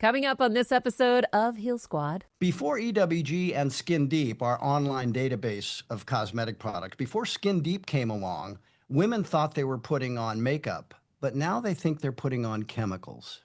Coming up on this episode of Heal Squad. Before EWG and Skin Deep, our online database of cosmetic products, before Skin Deep came along, women thought they were putting on makeup, but now they think they're putting on chemicals.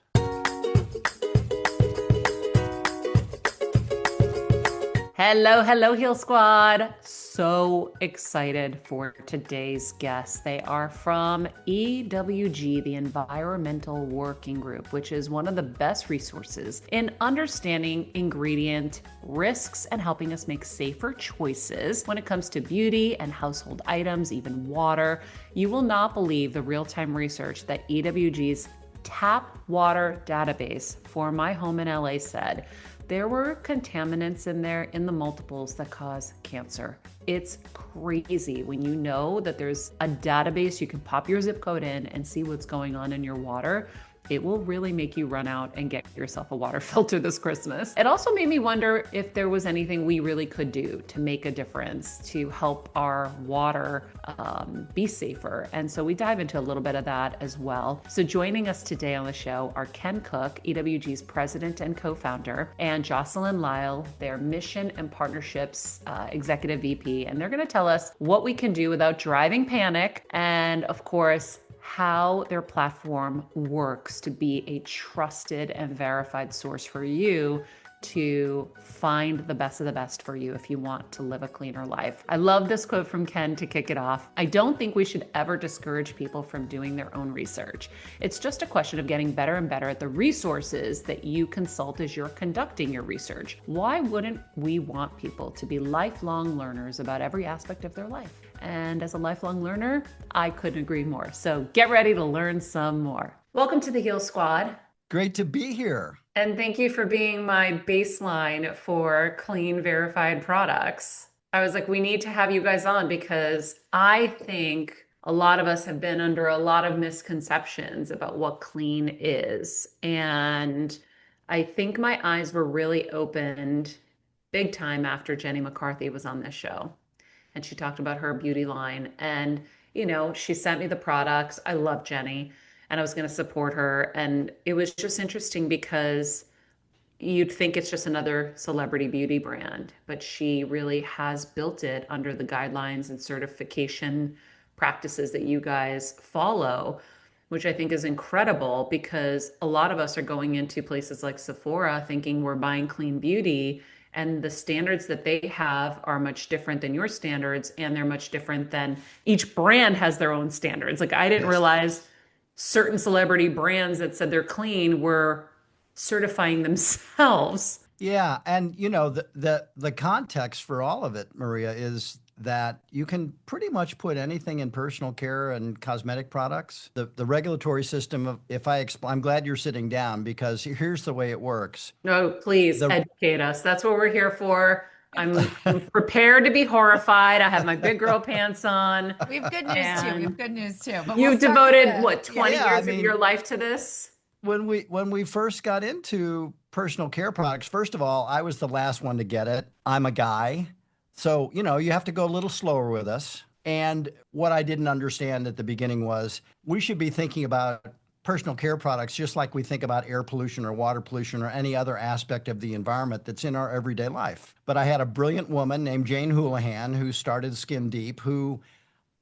Hello, Heal Squad. So excited for today's guests. They are from EWG, the Environmental Working Group, which is one of the best resources in understanding ingredient risks and helping us make safer choices when it comes to beauty and household items, even water. You will not believe the real-time research that EWG's tap water database for my home in LA said. There were contaminants in there in the multiples that cause cancer. It's crazy when you know that there's a database you can pop your zip code in and see what's going on in your water. It will really make you run out and get yourself a water filter this Christmas. It also made me wonder if there was anything we really could do to make a difference to help our water be safer. And so we dive into a little bit of that as well. So joining us today on the show are Ken Cook, EWG's president and co-founder, and Jocelyn Lyle, their mission and partnerships executive VP. And they're gonna tell us what we can do without driving panic and, of course, how their platform works to be a trusted and verified source for you to find the best of the best for you if you want to live a cleaner life. I love this quote from Ken to kick it off. I don't think we should ever discourage people from doing their own research. It's just a question of getting better and better at the resources that you consult as you're conducting your research. Why wouldn't we want people to be lifelong learners about every aspect of their life? And as a lifelong learner, I couldn't agree more. So get ready to learn some more. Welcome to the Heal Squad. Great to be here. And thank you for being my baseline for clean, verified products. I was like, we need to have you guys on because I think a lot of us have been under a lot of misconceptions about what clean is. And I think my eyes were really opened big time after Jenny McCarthy was on this show. And she talked about her beauty line. And, you know, she sent me the products. I love Jenny. And I was going to support her. And it was just interesting because you'd think it's just another celebrity beauty brand, but she really has built it under the guidelines and certification practices that you guys follow, which I think is incredible because a lot of us are going into places like Sephora thinking we're buying clean beauty, and the standards that they have are much different than your standards, and they're much different than each brand has their own standards. Like I didn't realize certain celebrity brands that said they're clean were certifying themselves. Yeah, and you know, the context for all of it, Maria, is that you can pretty much put anything in personal care and cosmetic products. The regulatory system of, I'm glad you're sitting down because here's the way it works. No, please educate us. That's what we're here for. I'm prepared to be horrified. I have my big girl pants on. We have good news too. We have good news too. But you've devoted what, 20 years of your life to this? When we first got into personal care products, first of all, I was the last one to get it. I'm a guy. So, you know, you have to go a little slower with us. And what I didn't understand at the beginning was we should be thinking about personal care products just like we think about air pollution or water pollution or any other aspect of the environment that's in our everyday life. But I had a brilliant woman named Jane Houlihan who started Skin Deep, who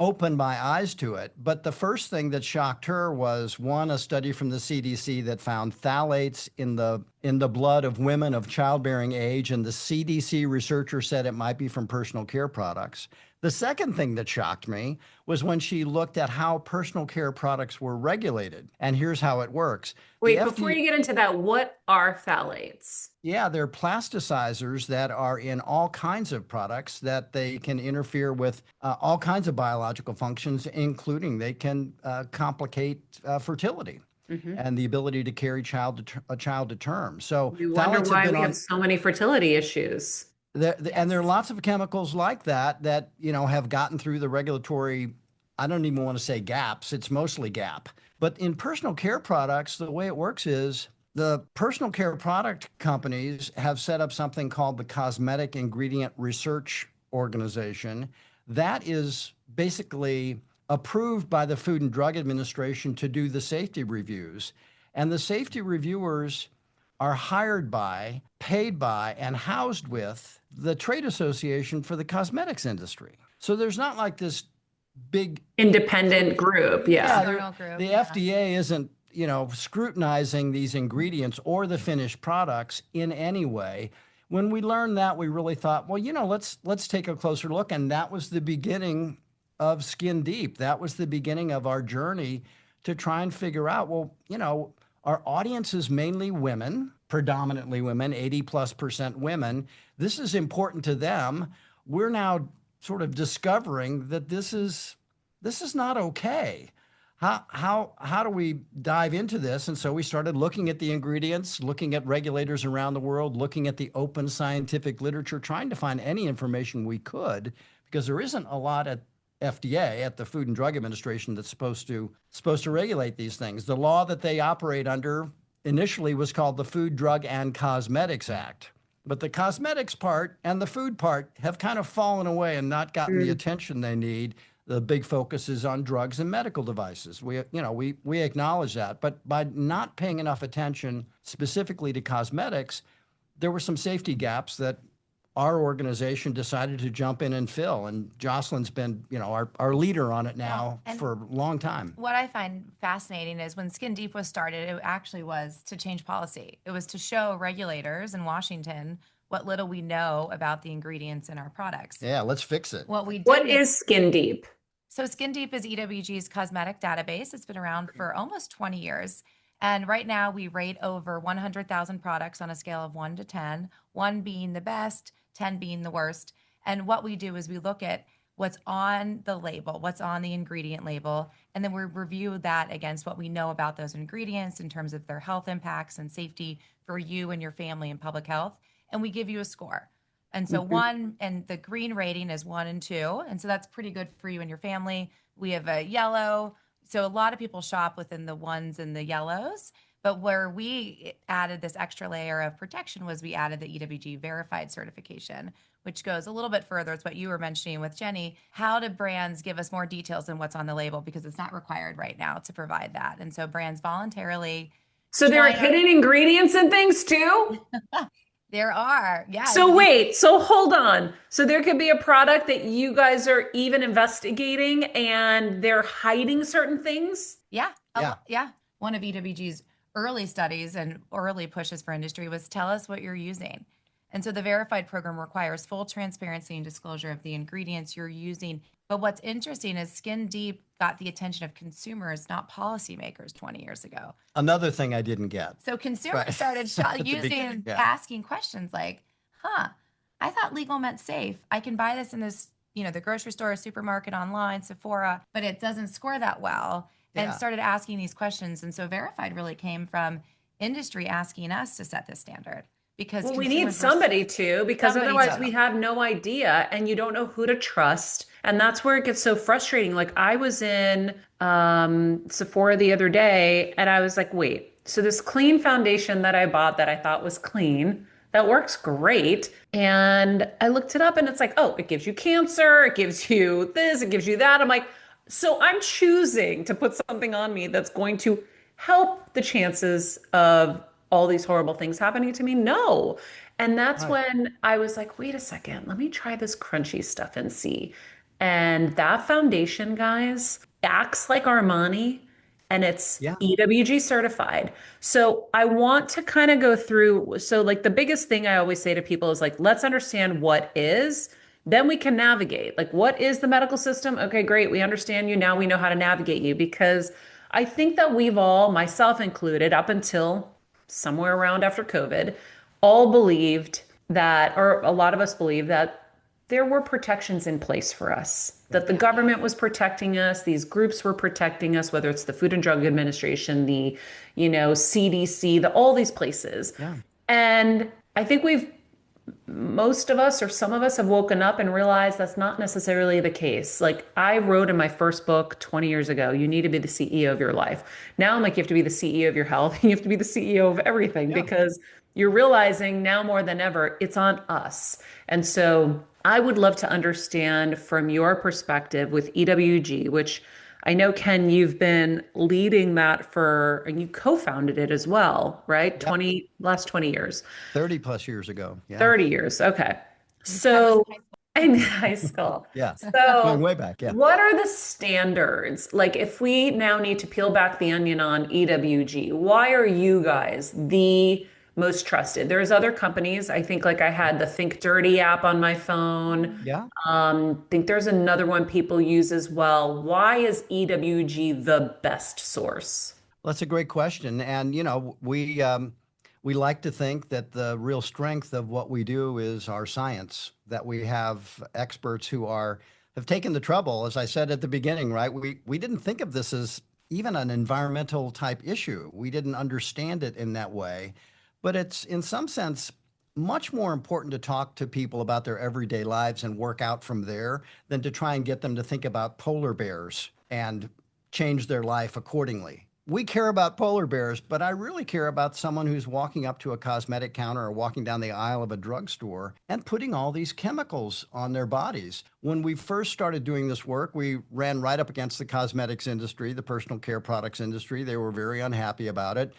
opened my eyes to it. But the first thing that shocked her was, one, a study from the CDC that found phthalates in the blood of women of childbearing age, and the CDC researcher said it might be from personal care products. The second thing that shocked me was when she looked at how personal care products were regulated. And here's how it works. Wait, before you get into that, what are phthalates? Yeah, they're plasticizers that are in all kinds of products that they can interfere with all kinds of biological functions, including they can complicate fertility. And the ability to carry a child to term. So you wonder why we have so many fertility issues. And there are lots of chemicals like that, you know, have gotten through the regulatory, I don't even want to say gaps, it's mostly gap. But in personal care products, the way it works is the personal care product companies have set up something called the Cosmetic Ingredient Research Organization. That is basically approved by the Food and Drug Administration to do the safety reviews. And the safety reviewers are hired by, paid by, and housed with the trade association for the cosmetics industry. So there's not like this big independent group. Yeah. The FDA isn't, scrutinizing these ingredients or the finished products in any way. When we learned that, we really thought, well, let's take a closer look. And that was the beginning of Skin Deep. That was the beginning of our journey to try and figure out, well, our audience is mainly women, predominantly women, 80+% women. This is important to them. We're now sort of discovering that this is not okay. How do we dive into this? And so we started looking at the ingredients, looking at regulators around the world, looking at the open scientific literature, trying to find any information we could, because there isn't a lot at FDA, at the Food and Drug Administration, that's supposed to regulate these things. The law that they operate under initially was called the Food, Drug, and Cosmetics Act. But the cosmetics part and the food part have kind of fallen away and not gotten the attention they need. The big focus is on drugs and medical devices. We acknowledge that. But by not paying enough attention specifically to cosmetics, there were some safety gaps that our organization decided to jump in and fill. And Jocelyn's been, our leader on it now for a long time. What I find fascinating is when Skin Deep was started, it actually was to change policy. It was to show regulators in Washington what little we know about the ingredients in our products. Yeah, let's fix it. What is Skin Deep? So Skin Deep is EWG's cosmetic database. It's been around for almost 20 years. And right now we rate over 100,000 products on a scale of 1 to 10, 1 being the best, 10 being the worst. And what we do is we look at what's on the label, what's on the ingredient label, and then we review that against what we know about those ingredients in terms of their health impacts and safety for you and your family and public health. And we give you a score. And so one, and the green rating is 1 and 2. And so that's pretty good for you and your family. We have a yellow. So a lot of people shop within the 1s and the yellows. But where we added this extra layer of protection was we added the EWG verified certification, which goes a little bit further. It's what you were mentioning with Jenny. How do brands give us more details than what's on the label? Because it's not required right now to provide that. And so brands voluntarily. So there are hidden ingredients and things too? There are, yeah. So hold on. So there could be a product that you guys are even investigating and they're hiding certain things? Yeah. One of EWG's early studies and early pushes for industry was tell us what you're using. And so the verified program requires full transparency and disclosure of the ingredients you're using. But what's interesting is Skin Deep got the attention of consumers, not policymakers 20 years ago. Another thing I didn't get. So consumers started asking questions like, I thought legal meant safe. I can buy this in this, the grocery store, supermarket, online, Sephora, but it doesn't score that well. And started asking these questions. And so verified really came from industry asking us to set this standard. Because we need somebody to, because otherwise we have no idea and you don't know who to trust. And that's where it gets so frustrating. Like I was in Sephora the other day and I was like, wait, so this clean foundation that I bought that I thought was clean, that works great. And I looked it up and it's like, oh, it gives you cancer. It gives you this, it gives you that. I'm like, so I'm choosing to put something on me that's going to help the chances of all these horrible things happening to me? No. And that's when I was like, wait a second, let me try this crunchy stuff and see. And that foundation, guys, acts like Armani and it's EWG certified. So I want to kind of go through. So like the biggest thing I always say to people is like, let's understand what is, then we can navigate. Like, what is the medical system? Okay, great. We understand you. Now we know how to navigate you, because I think that we've all, myself included, up until somewhere around after COVID, all believed that, or a lot of us believe that there were protections in place for us, that the government was protecting us, these groups were protecting us, whether it's the Food and Drug Administration, the, CDC, all these places. Yeah. And I think most of us or some of us have woken up and realized that's not necessarily the case. Like I wrote in my first book 20 years ago, you need to be the CEO of your life. Now I'm like, you have to be the CEO of your health. You have to be the CEO of everything, because you're realizing now more than ever, it's on us. And so I would love to understand from your perspective with EWG, which I know, Ken, you've been leading that and you co-founded it as well, right? Yep. Last 20 years, 30 plus years ago. Yeah. 30 years. Okay. That was So in high school. in high school. Yeah. Going So way back. Yeah. what are the standards? Like if we now need to peel back the onion on EWG, why are you guys the most trusted? There's other companies. I think like I had the Think Dirty app on my phone. Yeah. Think there's another one people use as well. Why is EWG the best source? Well, that's a great question. And, we like to think that the real strength of what we do is our science, that we have experts who have taken the trouble, as I said at the beginning, right? We didn't think of this as even an environmental type issue. We didn't understand it in that way. But it's in some sense much more important to talk to people about their everyday lives and work out from there than to try and get them to think about polar bears and change their life accordingly. We care about polar bears, but I really care about someone who's walking up to a cosmetic counter or walking down the aisle of a drugstore and putting all these chemicals on their bodies. When we first started doing this work, we ran right up against the cosmetics industry, the personal care products industry. They were very unhappy about it.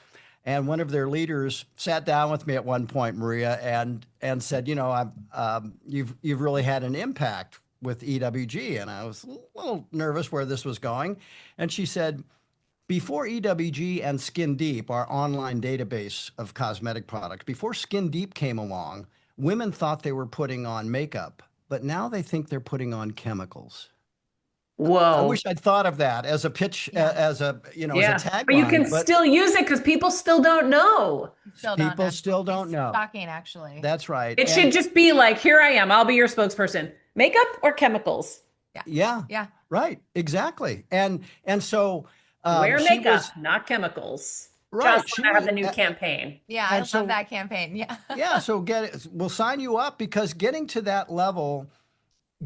And one of their leaders sat down with me at one point, Maria, and said, you've really had an impact with EWG. And I was a little nervous where this was going. And she said, before EWG and Skin Deep, our online database of cosmetic products, before Skin Deep came along, women thought they were putting on makeup, but now they think they're putting on chemicals. I Whoa. wish I'd thought of that as a pitch, as a Yeah. tagline. But you can still use it because people still don't know. People still don't know. Shocking, actually. That's right. It should just be like, here I am. I'll be your spokesperson. Makeup or chemicals? Yeah. Right. Exactly. And so Wear she makeup, was not chemicals. right. Jocelyn, I have the new campaign. Yeah, And I so- love that campaign. Yeah. yeah. So we'll sign you up because getting to that level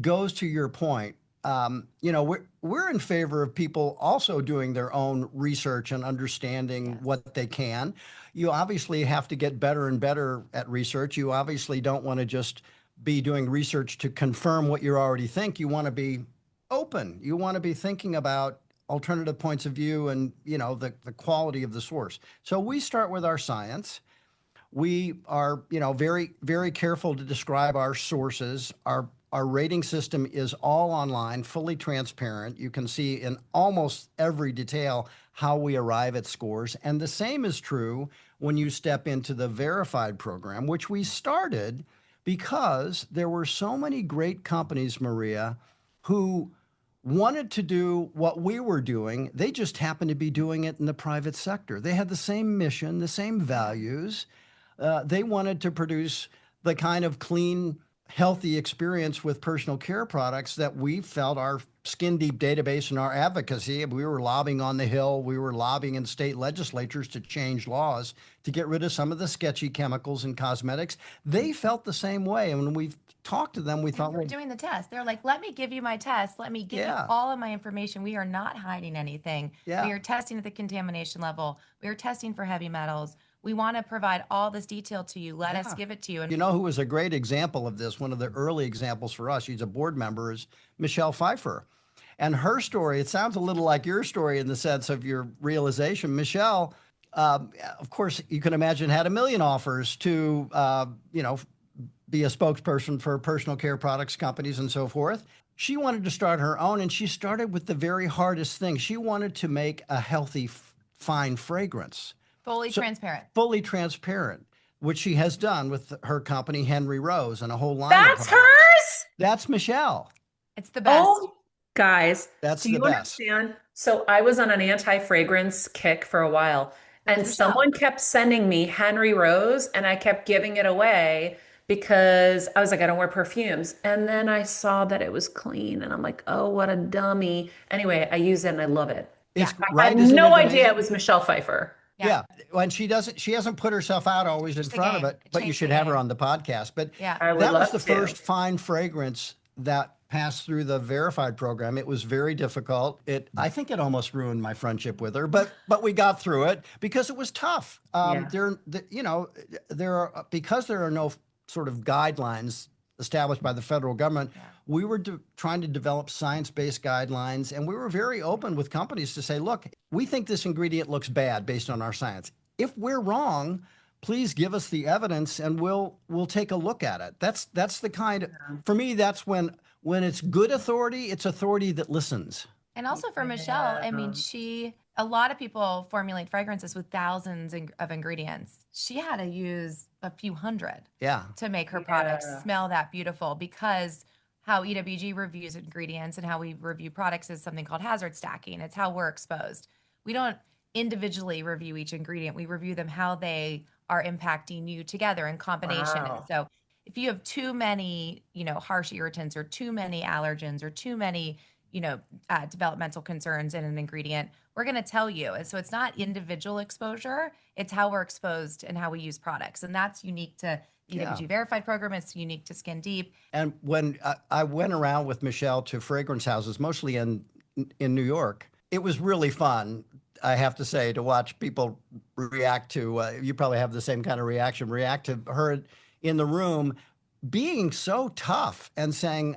goes to your point. We're in favor of people also doing their own research and understanding what they can. You obviously have to get better and better at research. You obviously don't want to just be doing research to confirm what you already think. You want to be open. You want to be thinking about alternative points of view and, the quality of the source. So we start with our science. We are, very, very careful to describe our sources. Our rating system is all online, fully transparent. You can see in almost every detail how we arrive at scores. And the same is true when you step into the verified program, which we started because there were so many great companies, Maria, who wanted to do what we were doing. They just happened to be doing it in the private sector. They had the same mission, the same values. They wanted to produce the kind of clean, healthy experience with personal care products that we felt our Skin Deep database and our advocacy. We were lobbying on the Hill. We were lobbying in state legislatures to change laws to get rid of some of the sketchy chemicals in cosmetics. They felt the same way. And when we talked to them, we thought, We're doing the test. They're like, let me give you my test. Let me give you all of my information. We are not hiding anything. Yeah. We are testing at the contamination level. We are testing for heavy metals. We want to provide all this detail to you. Let us give it to you. And you know who was a great example of this? One of the early examples for us, she's a board member, is Michelle Pfeiffer. And her story, it sounds a little like your story in the sense of your realization. Michelle, of course, you can imagine, had a million offers to, be a spokesperson for personal care products companies and so forth. She wanted to start her own, and she started with the very hardest thing. She wanted to make a healthy, fine fragrance. fully transparent. Fully transparent, which she has done with her company, Henry Rose, and a whole line That's of products. hers? That's Michelle. It's the best. Oh, guys, That's do the you best. understand? So I was on an anti-fragrance kick for a while, and Michelle. someone kept sending me Henry Rose, and I kept giving it away because I was like, I don't wear perfumes. And then I saw that it was clean, and I'm like, oh, what a dummy. Anyway, I use it and I love it. It's I right. had Isn't no it idea amazing? it was Michelle Pfeiffer. Yeah. And she hasn't put herself out always in the front of game. it, but you Changed should the have her game. on the podcast. But Yeah. I would that was love the to. first fine fragrance that passed through the verified program. It was very difficult. I think it almost ruined my friendship with her, but we got through it because it was tough. Yeah. Because there are no sort of guidelines established by the federal government. Yeah. We were trying to develop science-based guidelines, and we were very open with companies to say, look, we think this ingredient looks bad based on our science. If we're wrong, please give us the evidence and we'll take a look at it. That's the kind of, for me, that's when it's good authority, it's authority that listens. And also for Michelle, I mean, a lot of people formulate fragrances with thousands of ingredients. She had to use a few hundred to make her products smell that beautiful, because how EWG reviews ingredients and how we review products is something called hazard stacking. It's how we're exposed. We don't individually review each ingredient. We review them how they are impacting you together in combination. Wow. And so if you have too many, harsh irritants or too many allergens or too many, developmental concerns in an ingredient, we're going to tell you. And so it's not individual exposure, it's how we're exposed and how we use products. And that's unique to EWG verified program. It's unique to Skin Deep. And when I went around with Michelle to fragrance houses, mostly in New York, it was really fun, I have to say, to watch people react to, you probably have the same kind of react to her in the room being so tough and saying,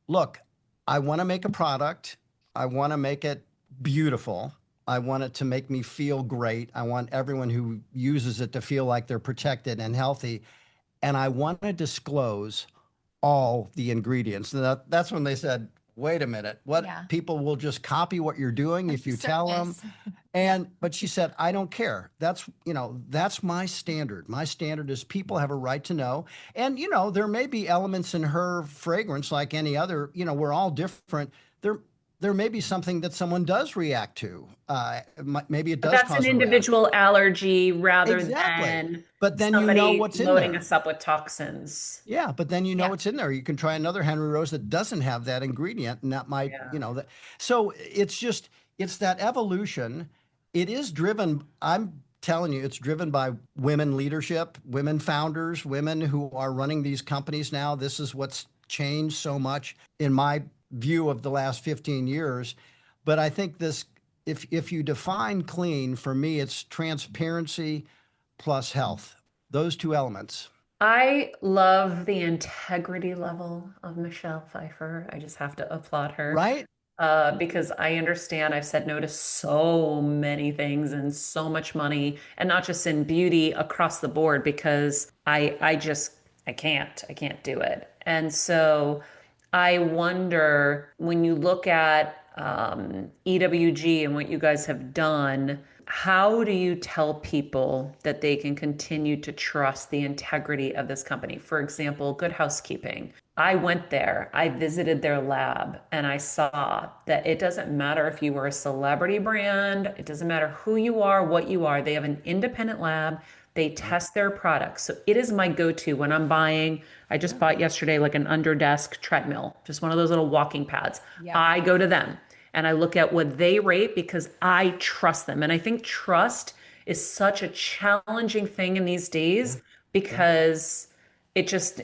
look, I want to make a product. I want to make it beautiful. I want it to make me feel great. I want everyone who uses it to feel like they're protected and healthy. And I want to disclose all the ingredients. And that's when they said, wait a minute, people will just copy what you're doing if you tell them. But she said, I don't care. That's my standard. My standard is people have a right to know. And, there may be elements in her fragrance like any other, we're all different. There may be something that someone does react to. Maybe it does. But that's an individual allergy rather than but then you know what's in there. Loading us up with toxins. Yeah, but then what's in there. You can try another Henry Rose that doesn't have that ingredient, and that might, that. So it's that evolution. It is driven, I'm telling you, it's driven by women leadership, women founders, women who are running these companies now. This is what's changed so much in my view of the last 15 years. But I think this, if you define clean, for me, it's transparency plus health, those two elements. I love the integrity level of Michelle Pfeiffer. I just have to applaud her. Right? Because I understand I've said no to so many things and so much money, and not just in beauty, across the board, because I can't do it. And so I wonder, when you look at EWG and what you guys have done, how do you tell people that they can continue to trust the integrity of this company? For example, Good Housekeeping. I went there, I visited their lab, and I saw that it doesn't matter if you were a celebrity brand, it doesn't matter who you are, what you are, they have an independent lab. They test their products. So it is my go-to when I'm buying. I just bought yesterday like an under-desk treadmill, just one of those little walking pads. Yeah. I go to them and I look at what they rate because I trust them. And I think trust is such a challenging thing in these days because it just,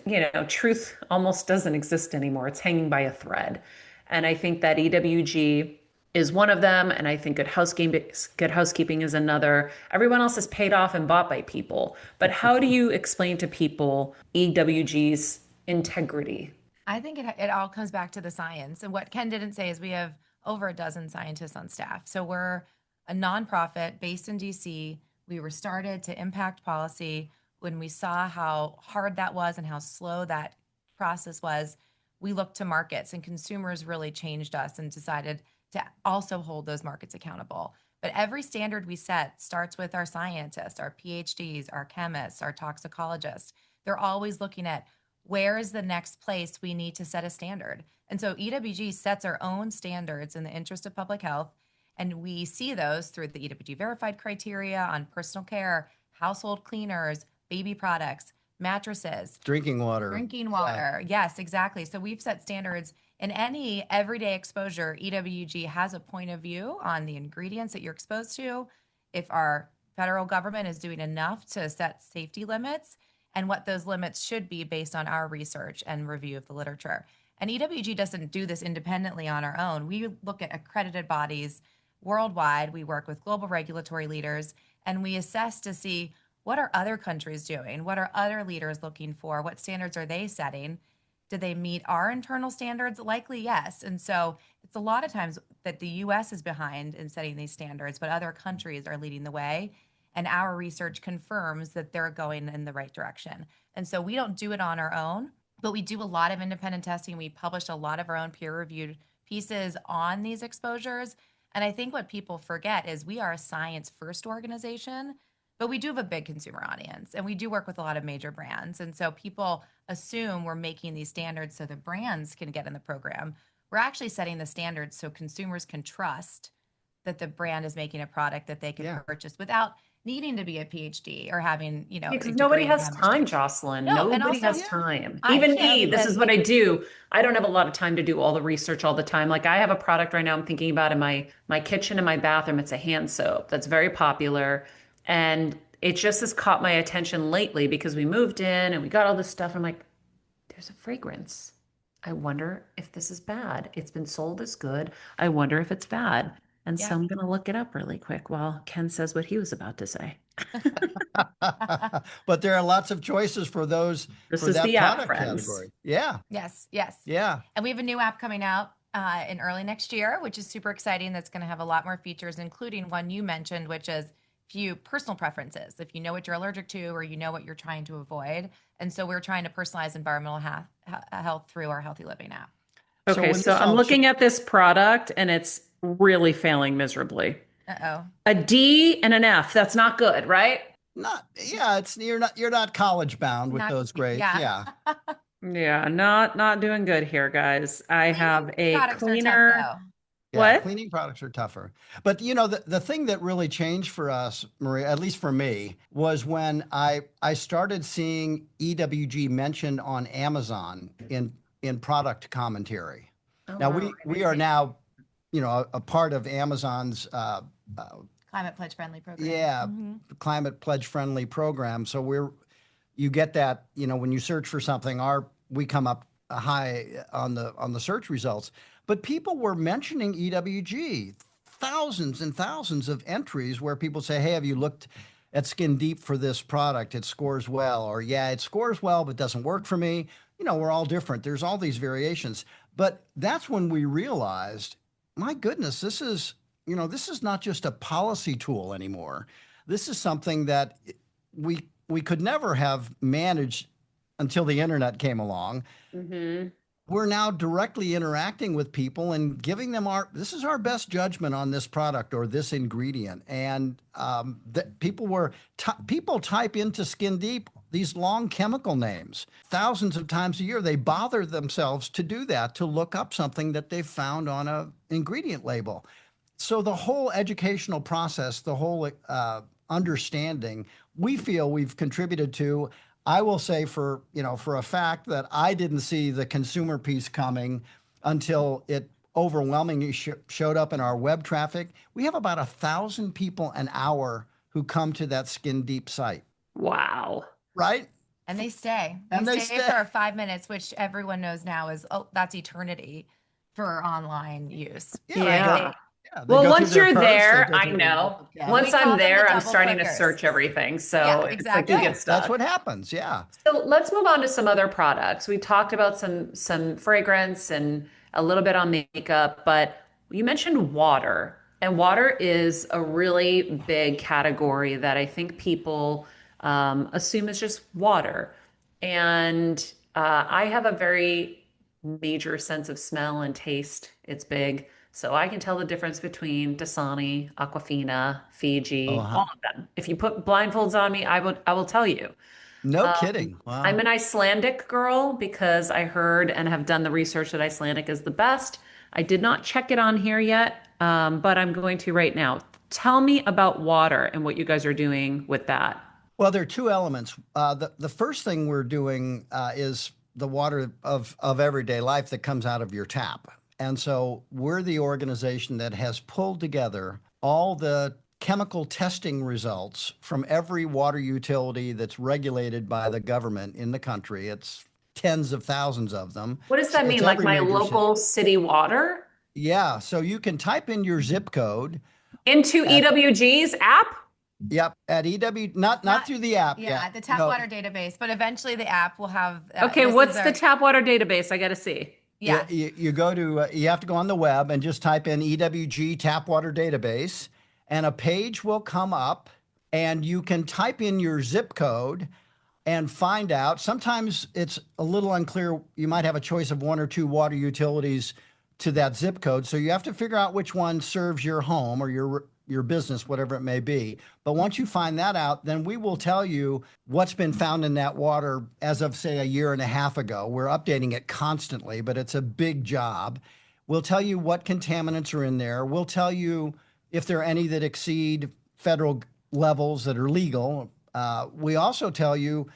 truth almost doesn't exist anymore. It's hanging by a thread. And I think that EWG is one of them. And I think Good Housekeeping is another. Everyone else is paid off and bought by people. But how do you explain to people EWG's integrity? I think it all comes back to the science. And what Ken didn't say is we have over a dozen scientists on staff. So we're a nonprofit based in DC. We were started to impact policy. When we saw how hard that was and how slow that process was, we looked to markets, and consumers really changed us and decided to also hold those markets accountable. But every standard we set starts with our scientists, our PhDs, our chemists, our toxicologists. They're always looking at where is the next place we need to set a standard. And so EWG sets our own standards in the interest of public health. And we see those through the EWG verified criteria on personal care, household cleaners, baby products, mattresses, drinking water. Yeah. Yes, exactly. So we've set standards in any everyday exposure. EWG has a point of view on the ingredients that you're exposed to, if our federal government is doing enough to set safety limits, and what those limits should be based on our research and review of the literature. And EWG doesn't do this independently on our own. We look at accredited bodies worldwide. We work with global regulatory leaders, and we assess to see what are other countries doing? What are other leaders looking for? What standards are they setting? Do they meet our internal standards? Likely, yes. And so it's a lot of times that the US is behind in setting these standards, but other countries are leading the way. And our research confirms that they're going in the right direction. And so we don't do it on our own, but we do a lot of independent testing. We publish a lot of our own peer reviewed pieces on these exposures. And I think what people forget is we are a science first organization, but we do have a big consumer audience and we do work with a lot of major brands. And so people assume we're making these standards so the brands can get in the program. We're actually setting the standards so consumers can trust that the brand is making a product that they can purchase without needing to be a PhD or having, you know, Because a nobody degree in has chemistry. time, Jocelyn. No, and Nobody also, has time. I Even can't me, this is even- what I do. I don't have a lot of time to do all the research all the time. Like I have a product right now I'm thinking about in my kitchen and my bathroom. It's a hand soap that's very popular. And it just has caught my attention lately because we moved in and we got all this stuff. And I'm like, there's a fragrance. I wonder if this is bad. It's been sold as good. I wonder if it's bad. And so I'm going to look it up really quick while Ken says what he was about to say. But there are lots of choices for those This for is that the app, product friends. category. Yeah. Yes, yes. Yeah. And we have a new app coming out in early next year, which is super exciting. That's going to have a lot more features, including one you mentioned, which is few personal preferences. If you know what you're allergic to or you know what you're trying to avoid. And so we're trying to personalize environmental health through our Healthy Living app. Okay, so I'm looking at this product and it's really failing miserably. Uh-oh. A D and an F. That's not good, right? It's you're not college bound with those grades. Yeah. Yeah, not doing good here, guys. I have a cleaner. Tough, What? Cleaning products are tougher. But you know, the thing that really changed for us, Maria, at least for me, was when I started seeing EWG mentioned on Amazon in product commentary. Oh, now wow. we are now, you know, a part of Amazon's Climate Pledge Friendly program. Yeah, Climate Pledge Friendly program. So you get that, you know, when you search for something, we come up high on the search results. But people were mentioning EWG, thousands and thousands of entries where people say, hey, have you looked at Skin Deep for this product? It scores well. Or, yeah, it scores well, but doesn't work for me. You know, we're all different. There's all these variations. But that's when we realized, my goodness, this is not just a policy tool anymore. This is something that we could never have managed until the internet came along. Mm-hmm. We're now directly interacting with people and giving them this is our best judgment on this product or this ingredient. And people type into Skin Deep these long chemical names thousands of times a year. They bother themselves to do that, to look up something that they've found on an ingredient label. So the whole educational process, the whole understanding, we feel we've contributed to. I will say for a fact that I didn't see the consumer piece coming until it overwhelmingly showed up in our web traffic. We have about 1,000 people an hour who come to that Skin Deep site. Wow. Right? And they stay. They stay for 5 minutes, which everyone knows now is, that's eternity for online use. Yeah. Well, once you're there, I know. Once I'm there, I'm starting to search everything. So it's like you get stuck. That's what happens. Yeah. So let's move on to some other products. We talked about some fragrance and a little bit on makeup, but you mentioned water. And water is a really big category that I think people assume is just water. And I have a very major sense of smell and taste. It's big. So I can tell the difference between Dasani, Aquafina, Fiji, all of them. If you put blindfolds on me, I will tell you. No kidding. Wow. I'm an Icelandic girl because I heard and have done the research that Icelandic is the best. I did not check it on here yet, but I'm going to right now. Tell me about water and what you guys are doing with that. Well, there are two elements. The first thing we're doing is the water of everyday life that comes out of your tap. And so we're the organization that has pulled together all the chemical testing results from every water utility that's regulated by the government in the country. It's tens of thousands of them. What does that mean? Like my local city water? Yeah. So you can type in your zip code into EWG's app? Yep, at EW, not Not, through the app yeah, yet. the tap No, water database, but eventually the app will have, Okay, this is what's the our, tap water database? I got to see. yeah, yeah. you go to you have to go on the web and just type in EWG tap water database, and a page will come up, and you can type in your zip code and find out. Sometimes it's a little unclear. You might have a choice of one or two water utilities to that zip code. So you have to figure out which one serves your home or your business, whatever it may be. But once you find that out, then we will tell you what's been found in that water as of, say, a year and a half ago. We're updating it constantly, but it's a big job. We'll tell you what contaminants are in there. We'll tell you if there are any that exceed federal levels that are legal. We also tell you,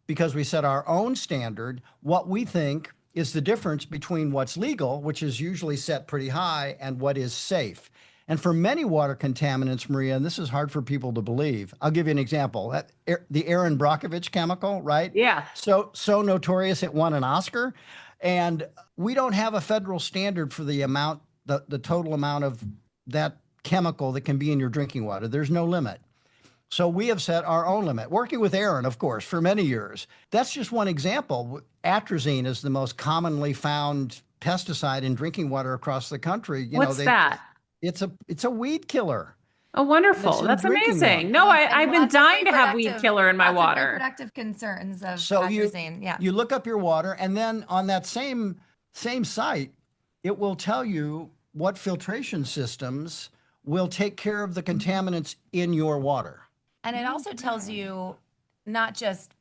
because we set our own standard, what we think is the difference between what's legal, which is usually set pretty high, and what is safe. And for many water contaminants, Maria, and this is hard for people to believe, I'll give you an example. The Aaron Brockovich chemical, right? Yeah. So notorious it won an Oscar. And we don't have a federal standard for the amount, the total amount of that chemical that can be in your drinking water. There's no limit. So we have set our own limit, working with Aaron, of course, for many years. That's just one example. Atrazine is the most commonly found pesticide in drinking water across the country. What's that? It's a weed killer, Oh, and it's wonderful. in That's drinking amazing. water. No, And I've been lots of dying to have weed reproductive, killer in my lots of water. reproductive concerns of So atrazine. Yeah. you look up your water, and then on that same site, it will tell you what filtration systems will take care of the contaminants in your water. And it also tells you not just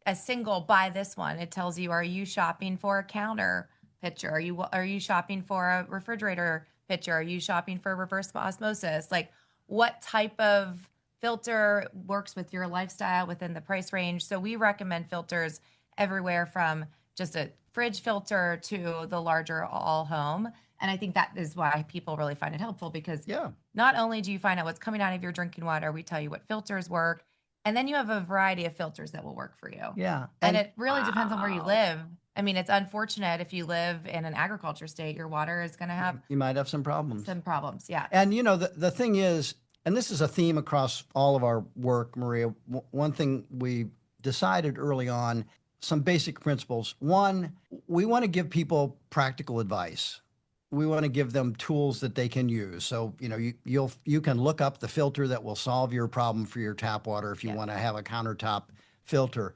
a single buy this one. It tells you, are you shopping for a counter pitcher? Are you shopping for a refrigerator pitcher? Are you shopping for reverse osmosis? Like what type of filter works with your lifestyle within the price range? So we recommend filters everywhere from just a fridge filter to the larger all home. And I think that is why people really find it helpful because Yeah. not only do you find out what's coming out of your drinking water, we tell you what filters work, and then you have a variety of filters that will work for you. Yeah. And it really depends on where you Wow. live. I mean, it's unfortunate if you live in an agriculture state, your water is going to have You might have some problems. some problems. Yeah. And the thing is, and this is a theme across all of our work, Maria. One thing we decided early on, some basic principles. One, we want to give people practical advice. We want to give them tools that they can use. So, you can look up the filter that will solve your problem for your tap water if you Yeah. want to have a countertop filter.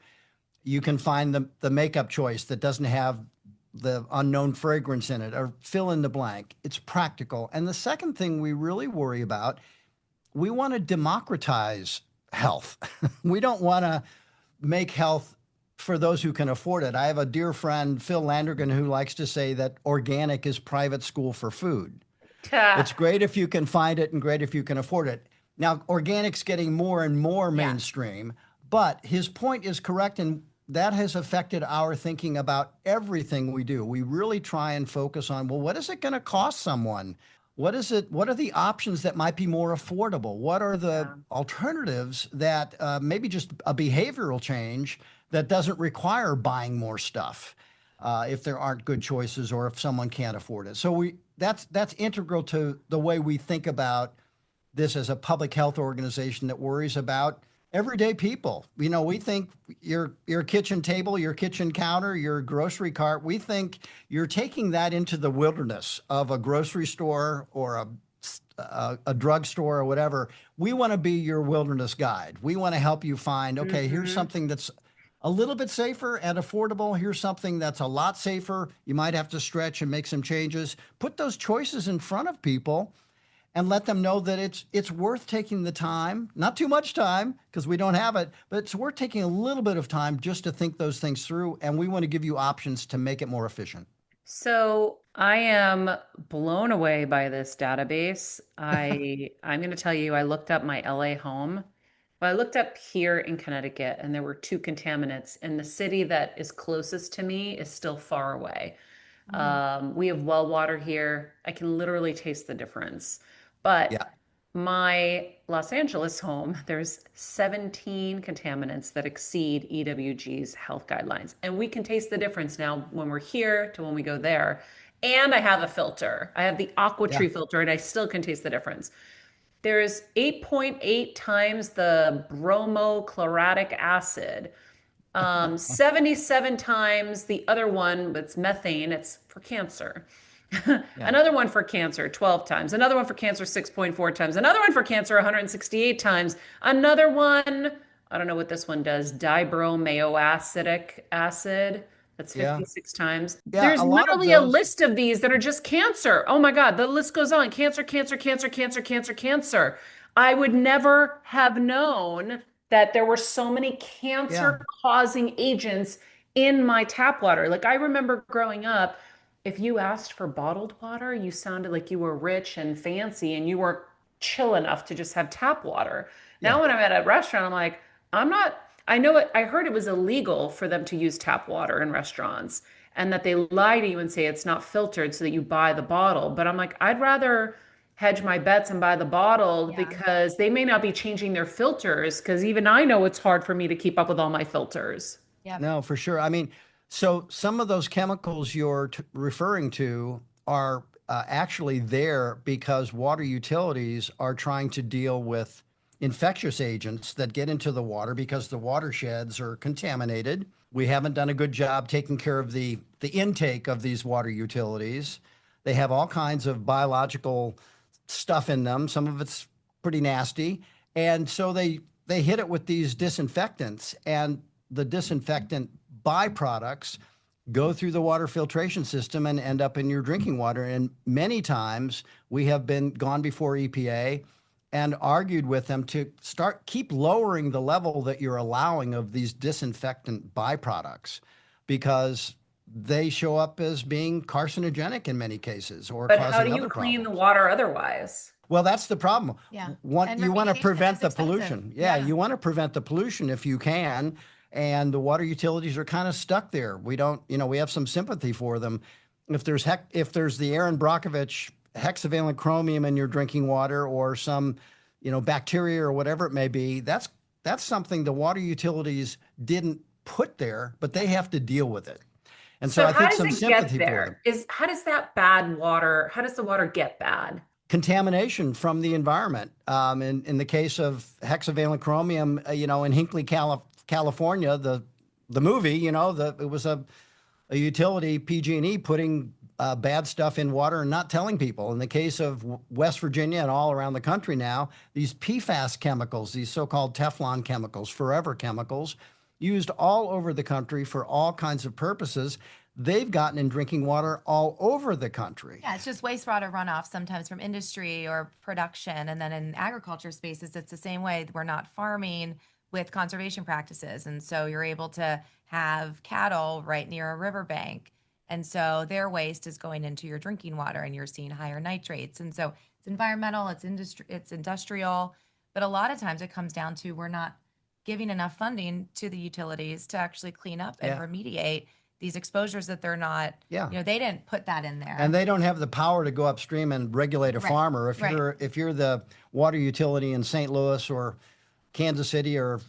You can find the makeup choice that doesn't have the unknown fragrance in it, or fill in the blank. It's practical. And the second thing we really worry about, we want to democratize health. We don't want to make health for those who can afford it. I have a dear friend, Phil Landrigan, who likes to say that organic is private school for food. It's great if you can find it and great if you can afford it. Now, organic's getting more and more Yeah. mainstream, but his point is correct, and that has affected our thinking about everything we do. We really try and focus on, well, what is it going to cost someone? What are the options that might be more affordable? What are the alternatives that maybe just a behavioral change that doesn't require buying more stuff if there aren't good choices or if someone can't afford it? So that's integral to the way we think about this as a public health organization that worries about everyday people. We think your kitchen table, your kitchen counter, your grocery cart, we think you're taking that into the wilderness of a grocery store or a drugstore or whatever. We want to be your wilderness guide. We want to help you find, okay, here's something that's a little bit safer and affordable. Here's something that's a lot safer. You might have to stretch and make some changes. Put those choices in front of people and let them know that it's worth taking the time, not too much time because we don't have it, but it's worth taking a little bit of time just to think those things through. And we want to give you options to make it more efficient. So I am blown away by this database. I'm going to tell you, I looked up my LA home. Well, I looked up here in Connecticut, and there were two contaminants, and the city that is closest to me is still far away. We have well water here. I can literally taste the difference. But Yeah. my Los Angeles home, there's 17 contaminants that exceed EWG's health guidelines. And we can taste the difference now when we're here to when we go there. And I have a filter. I have the Yeah. AquaTree filter, and I still can taste the difference. there's 8.8 times the bromochloric acid. 77 times the other one, but it's methane, it's for cancer. Yeah. Another one for cancer, 12 times. Another one for cancer, 6.4 times. Another one for cancer, 168 times. Another one, I don't know what this one does, dibromoacidic acid, that's Yeah. 56 times. Yeah. There's A lot of literally a those. list of these that are just cancer. Oh my God, the list goes on. Cancer, cancer, cancer, cancer, cancer, cancer. I would never have known that there were so many Yeah. cancer causing agents in my tap water. Like I remember growing up, if you asked for bottled water, you sounded like you were rich and fancy and you weren't chill enough to just have tap water. Yeah. Now, when I'm at a restaurant, I'm like, I'm not, I know it, I heard it was illegal for them to use tap water in restaurants and that they lie to you and say it's not filtered so that you buy the bottle. But I'm like, I'd rather hedge my bets and buy the bottled Yeah. because they may not be changing their filters because even I know it's hard for me to keep up with all my filters. Yep. No, for sure. I mean, so some of those chemicals you're referring to are actually there because water utilities are trying to deal with infectious agents that get into the water because the watersheds are contaminated. We haven't done a good job taking care of the intake of these water utilities. They have all kinds of biological stuff in them. Some of it's pretty nasty. And so they hit it with these disinfectants, and the disinfectant byproducts go through the water filtration system and end up in your drinking water. And many times we have been gone before EPA and argued with them to keep lowering the level that you're allowing of these disinfectant byproducts because they show up as being carcinogenic in many cases or But how do causing you other clean the problems. water otherwise? Well, that's the problem. Yeah. And You want to remediation prevent is the expensive. pollution. Yeah, you want to prevent the pollution if you can. And the water utilities are kind of stuck there. We don't, we have some sympathy for them. If there's the Aaron Brockovich hexavalent chromium in your drinking water or some, bacteria or whatever it may be, that's something the water utilities didn't put there, but they have to deal with it. And so So I how think does some it get sympathy for them. there? How does that bad water, how does the water get bad? Contamination from the environment. In the case of hexavalent chromium, in Hinckley, California, the movie, it was a utility PG&E putting bad stuff in water and not telling people. In the case of West Virginia and all around the country now, these PFAS chemicals, these so-called Teflon chemicals, forever chemicals, used all over the country for all kinds of purposes. They've gotten in drinking water all over the country. Yeah, it's just wastewater runoff sometimes from industry or production. And then in agriculture spaces, it's the same way. We're not farming with conservation practices. And so you're able to have cattle right near a riverbank. And so their waste is going into your drinking water and you're seeing higher nitrates. And so it's environmental, it's industry, it's industrial. But a lot of times it comes down to we're not giving enough funding to the utilities to actually clean up and remediate these exposures that they're not, they didn't put that in there. And they don't have the power to go upstream and regulate a farmer. If you're the water utility in St. Louis or Kansas City or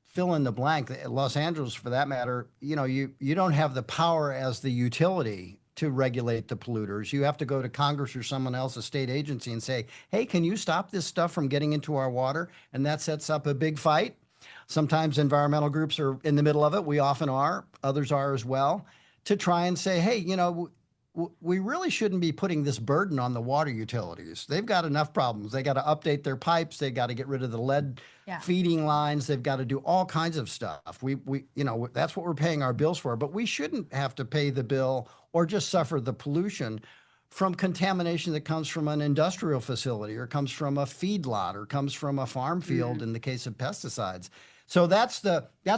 fill in the blank, Los Angeles for that matter, you don't have the power as the utility to regulate the polluters. You have to go to Congress or someone else, a state agency, and say, hey, can you stop this stuff from getting into our water? And that sets up a big fight. Sometimes environmental groups are in the middle of it. We often are. Others are as well, to try and say, hey, we really shouldn't be putting this burden on the water utilities. They've got enough problems. They got to update their pipes. They got to get rid of the lead feeding lines. They've got to do all kinds of stuff. We that's what we're paying our bills for. But we shouldn't have to pay the bill or just suffer the pollution from contamination that comes from an industrial facility or comes from a feedlot or comes from a farm field in the case of pesticides. So that's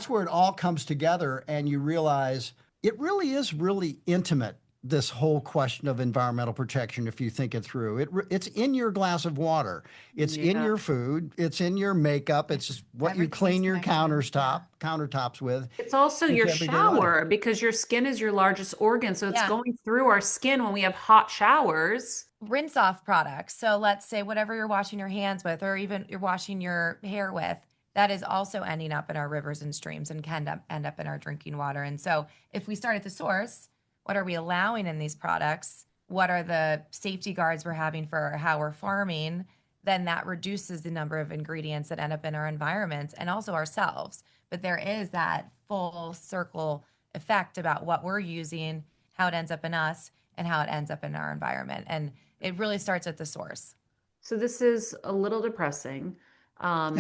where it all comes together, and you realize it really is really intimate, this whole question of environmental protection, if you think it through. It's in your glass of water. It's in your food. It's in your makeup. It's what you clean your countertops with. It's also your shower because your skin is your largest organ. So it's going through our skin when we have hot showers. Rinse off products. So let's say whatever you're washing your hands with, or even you're washing your hair with, that is also ending up in our rivers and streams and can end up in our drinking water. And so if we start at the source, what are we allowing in these products? What are the safety guards we're having for how we're farming? then that reduces the number of ingredients that end up in our environments and also ourselves. But there is that full circle effect about what we're using, how it ends up in us, and how it ends up in our environment. And it really starts at the source. So this is a little depressing.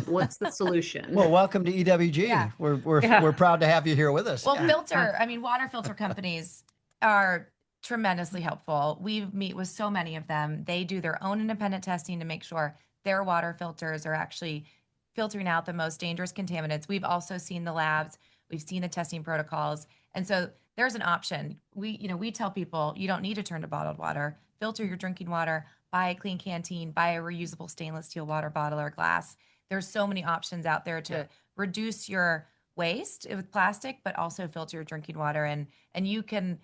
What's the solution? Well, welcome to EWG. Yeah. We're proud to have you here with us. Well, water filter companies are tremendously helpful. We meet with so many of them. They do their own independent testing to make sure their water filters are actually filtering out the most dangerous contaminants. We've also seen the labs, we've seen the testing protocols. And so there's an option. We tell people you don't need to turn to bottled water. Filter your drinking water, buy a clean canteen, buy a reusable stainless steel water bottle or glass. There's so many options out there to reduce your waste with plastic, but also filter your drinking water. And you can,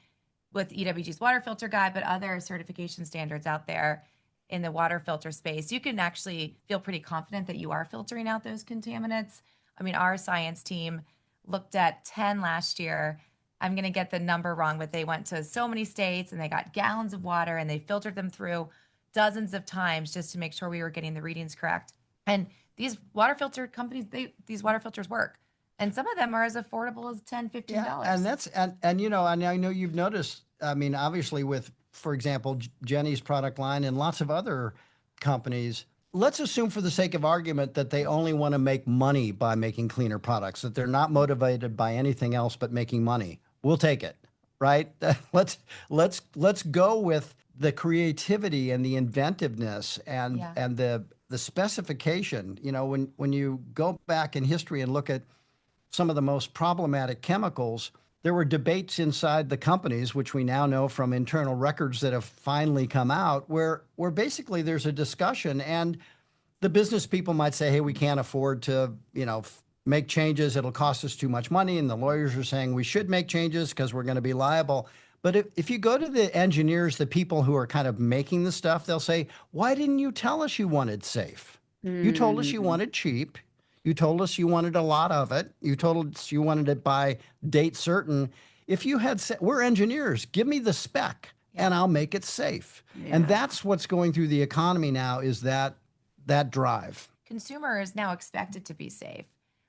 with EWG's water filter guide, but other certification standards out there in the water filter space, you can actually feel pretty confident that you are filtering out those contaminants. I mean, our science team looked at 10 last year. I'm going to get the number wrong, but they went to so many states and they got gallons of water and they filtered them through dozens of times just to make sure we were getting the readings correct. And these water filter companies, these water filters work. And some of them are as affordable as $10, $15. Yeah, and that's and I know you've noticed. I mean, obviously, with, for example, Jenny's product line and lots of other companies. Let's assume, for the sake of argument, that they only want to make money by making cleaner products. That they're not motivated by anything else but making money. We'll take it, right? Let's go with the creativity and the inventiveness and the specification. When you go back in history and look at some of the most problematic chemicals, there were debates inside the companies, which we now know from internal records that have finally come out, where basically there's a discussion, and the business people might say, hey, we can't afford to, make changes. It'll cost us too much money. And the lawyers are saying we should make changes because we're going to be liable. But if you go to the engineers, the people who are kind of making the stuff, they'll say, why didn't you tell us you wanted safe? You told us you wanted cheap. You told us you wanted a lot of it. You told us you wanted it by date certain. If you had said, we're engineers, give me the spec and I'll make it safe. Yeah. And that's what's going through the economy now, is that drive. Consumers now expect it to be safe.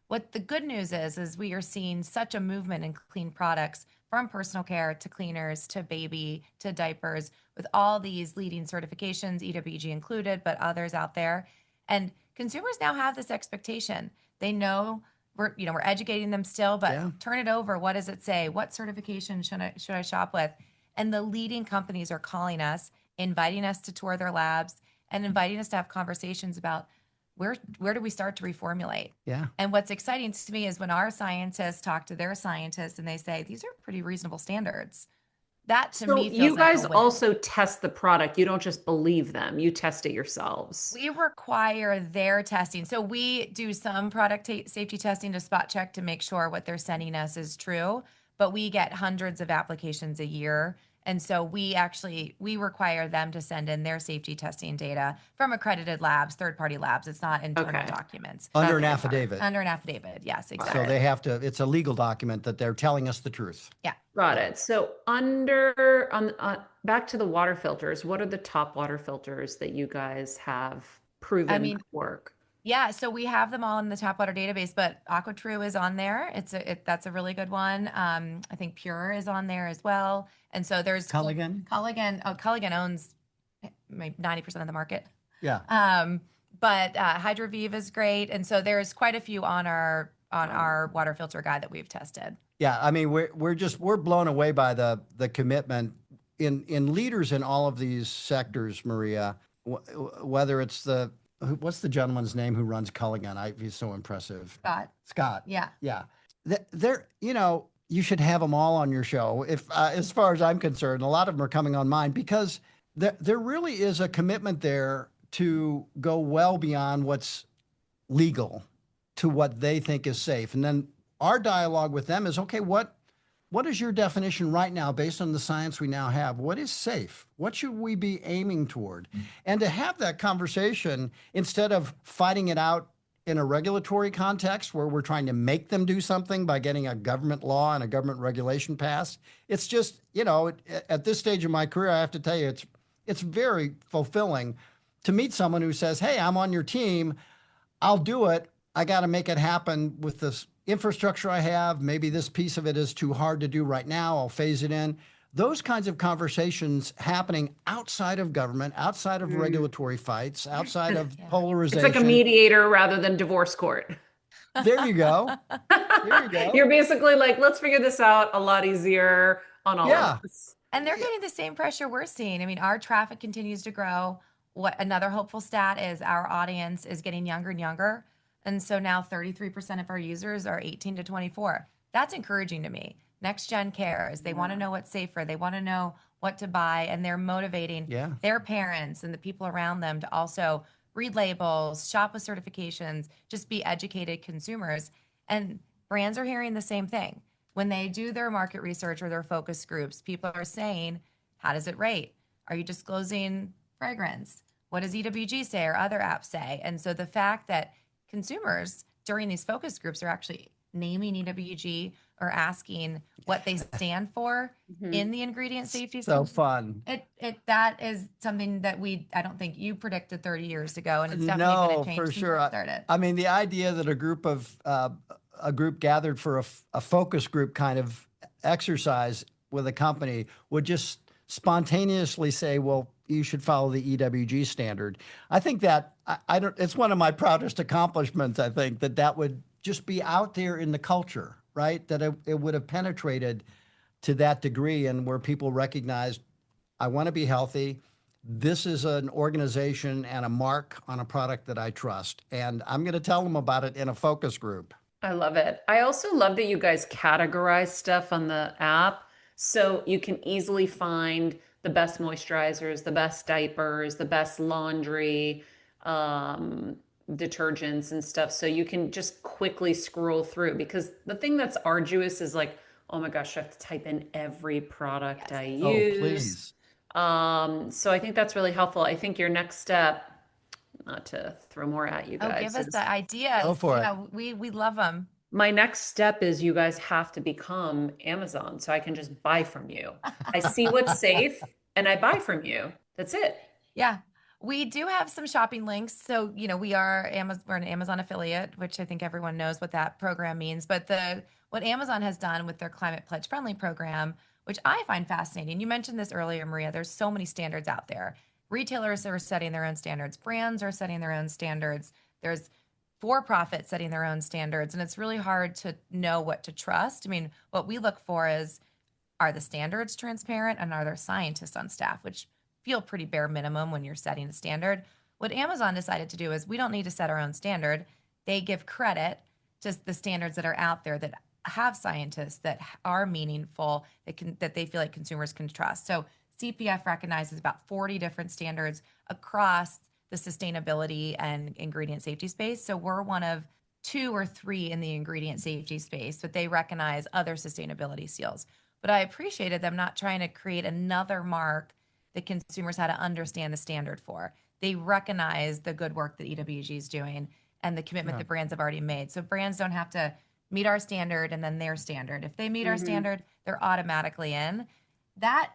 What the good news is we are seeing such a movement in clean products, from personal care to cleaners to baby to diapers, with all these leading certifications, EWG included, but others out there. And consumers now have this expectation. They know we're educating them still, but turn it over. What does it say? What certification should I shop with? And the leading companies are calling us, inviting us to tour their labs, and inviting us to have conversations about where do we start to reformulate? Yeah. And what's exciting to me is when our scientists talk to their scientists and they say, these are pretty reasonable standards. That to me feels you guys like a win. also test the product. You don't just believe them. You test it yourselves. We require their testing. So we do some product safety testing to spot check to make sure what they're sending us is true. But we get hundreds of applications a year. And so we require them to send in their safety testing data from accredited labs, third-party labs. It's not internal documents. Under an affidavit. Under an affidavit, yes, exactly. So they have to, it's a legal document that they're telling us the truth. Yeah. Got it. So back to the water filters, what are the top water filters that you guys have proven work? Yeah, so we have them all in the tap water database, but AquaTrue is on there. That's a really good one. I think Pure is on there as well. And so there's Culligan. Culligan owns maybe 90% of the market. Yeah. But HydroVive is great, and so there's quite a few on our water filter guide that we've tested. Yeah, I mean we're blown away by the commitment in leaders in all of these sectors, Maria. Whether it's what's the gentleman's name who runs Culligan? He's so impressive. Scott. Yeah. Yeah. They're, you should have them all on your show. If, as far as I'm concerned, a lot of them are coming on mine, because there really is a commitment there to go well beyond what's legal to what they think is safe. And then our dialogue with them is, okay, what is your definition right now based on the science we now have? What is safe? What should we be aiming toward? And to have that conversation instead of fighting it out in a regulatory context where we're trying to make them do something by getting a government law and a government regulation passed. It's just, at this stage of my career, I have to tell you, it's very fulfilling to meet someone who says, hey, I'm on your team, I'll do it. I got to make it happen with this infrastructure I have. Maybe this piece of it is too hard to do right now. I'll phase it in. Those kinds of conversations happening outside of government, outside of regulatory fights, outside of Yeah. It's polarization. like a mediator rather than divorce court. There you go. There you go. You're basically like, let's figure this out a lot easier on all Yeah. of us. And they're getting the same pressure we're seeing. I mean, our traffic continues to grow. What another hopeful stat is our audience is getting younger and younger. And so now 33% of our users are 18 to 24. That's encouraging to me. Next gen cares. They want to know what's safer. They want to know what to buy. And they're motivating Yeah. their parents and the people around them to also read labels, shop with certifications, just be educated consumers. And brands are hearing the same thing. When they do their market research or their focus groups, people are saying, how does it rate? Are you disclosing fragrance? What does EWG say or other apps say? And so the fact that consumers during these focus groups are actually naming EWG or asking what they stand for in the ingredient safety So system, fun. that is something that I don't think you predicted 30 years ago, and it's definitely going No, to change for since sure. it started. I mean, the idea that a group gathered for a focus group kind of exercise with a company would just spontaneously say, well, you should follow the EWG standard. I think that I don't, it's one of my proudest accomplishments. I think that would just be out there in the culture, right? That it would have penetrated to that degree, and where people recognized, I want to be healthy. This is an organization and a mark on a product that I trust. And I'm going to tell them about it in a focus group. I love it. I also love that you guys categorize stuff on the app so you can easily find the best moisturizers, the best diapers, the best laundry, detergents and stuff. So you can just quickly scroll through, because the thing that's arduous is like, oh my gosh, I have to type in every product I Oh, use. please. So I think that's really helpful. I think your next step, not to throw more at you Oh, guys, give us is the ideas. Go for it. Yeah, we love them. my next step is you guys have to become Amazon so I can just buy from you. I see what's safe and I buy from you. That's it. Yeah. We do have some shopping links. So, we're an Amazon affiliate, which I think everyone knows what that program means. But what Amazon has done with their Climate Pledge Friendly program, which I find fascinating. You mentioned this earlier, Maria. There's so many standards out there. Retailers are setting their own standards. Brands are setting their own standards. There's for-profit setting their own standards. And it's really hard to know what to trust. I mean, what we look for is, are the standards transparent, and are there scientists on staff, which feel pretty bare minimum when you're setting a standard. What Amazon decided to do is, we don't need to set our own standard. They give credit to the standards that are out there that have scientists, that are meaningful, that they feel like consumers can trust. So CPF recognizes about 40 different standards across the sustainability and ingredient safety space. So we're one of 2 or 3 in the ingredient safety space, but they recognize other sustainability seals. But I appreciated them not trying to create another mark that consumers had to understand the standard for. They recognize the good work that EWG is doing and the commitment that brands have already made. So brands don't have to meet our standard and then their standard. If they meet our standard, they're automatically in. That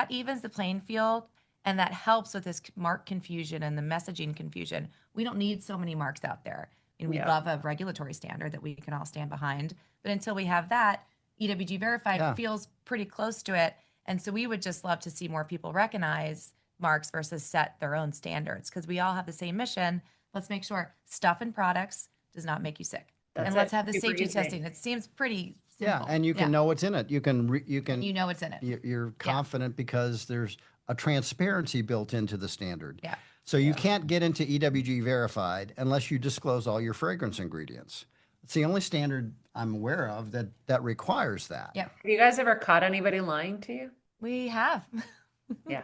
evens the playing field, and that helps with this mark confusion and the messaging confusion. We don't need so many marks out there. And we love a regulatory standard that we can all stand behind. But until we have that, EWG verified feels pretty close to it. And so we would just love to see more people recognize marks versus set their own standards, because we all have the same mission. Let's make sure stuff in products does not make you sick. That's and let's it. have the Super safety easy. testing. It seems pretty simple. Yeah, and you can know what's in it. You can what's in it. You're confident because there's a transparency built into the standard. Yeah. So you can't get into EWG verified unless you disclose all your fragrance ingredients. It's the only standard I'm aware of that requires that. Yep. Have you guys ever caught anybody lying to you? We have. Yeah.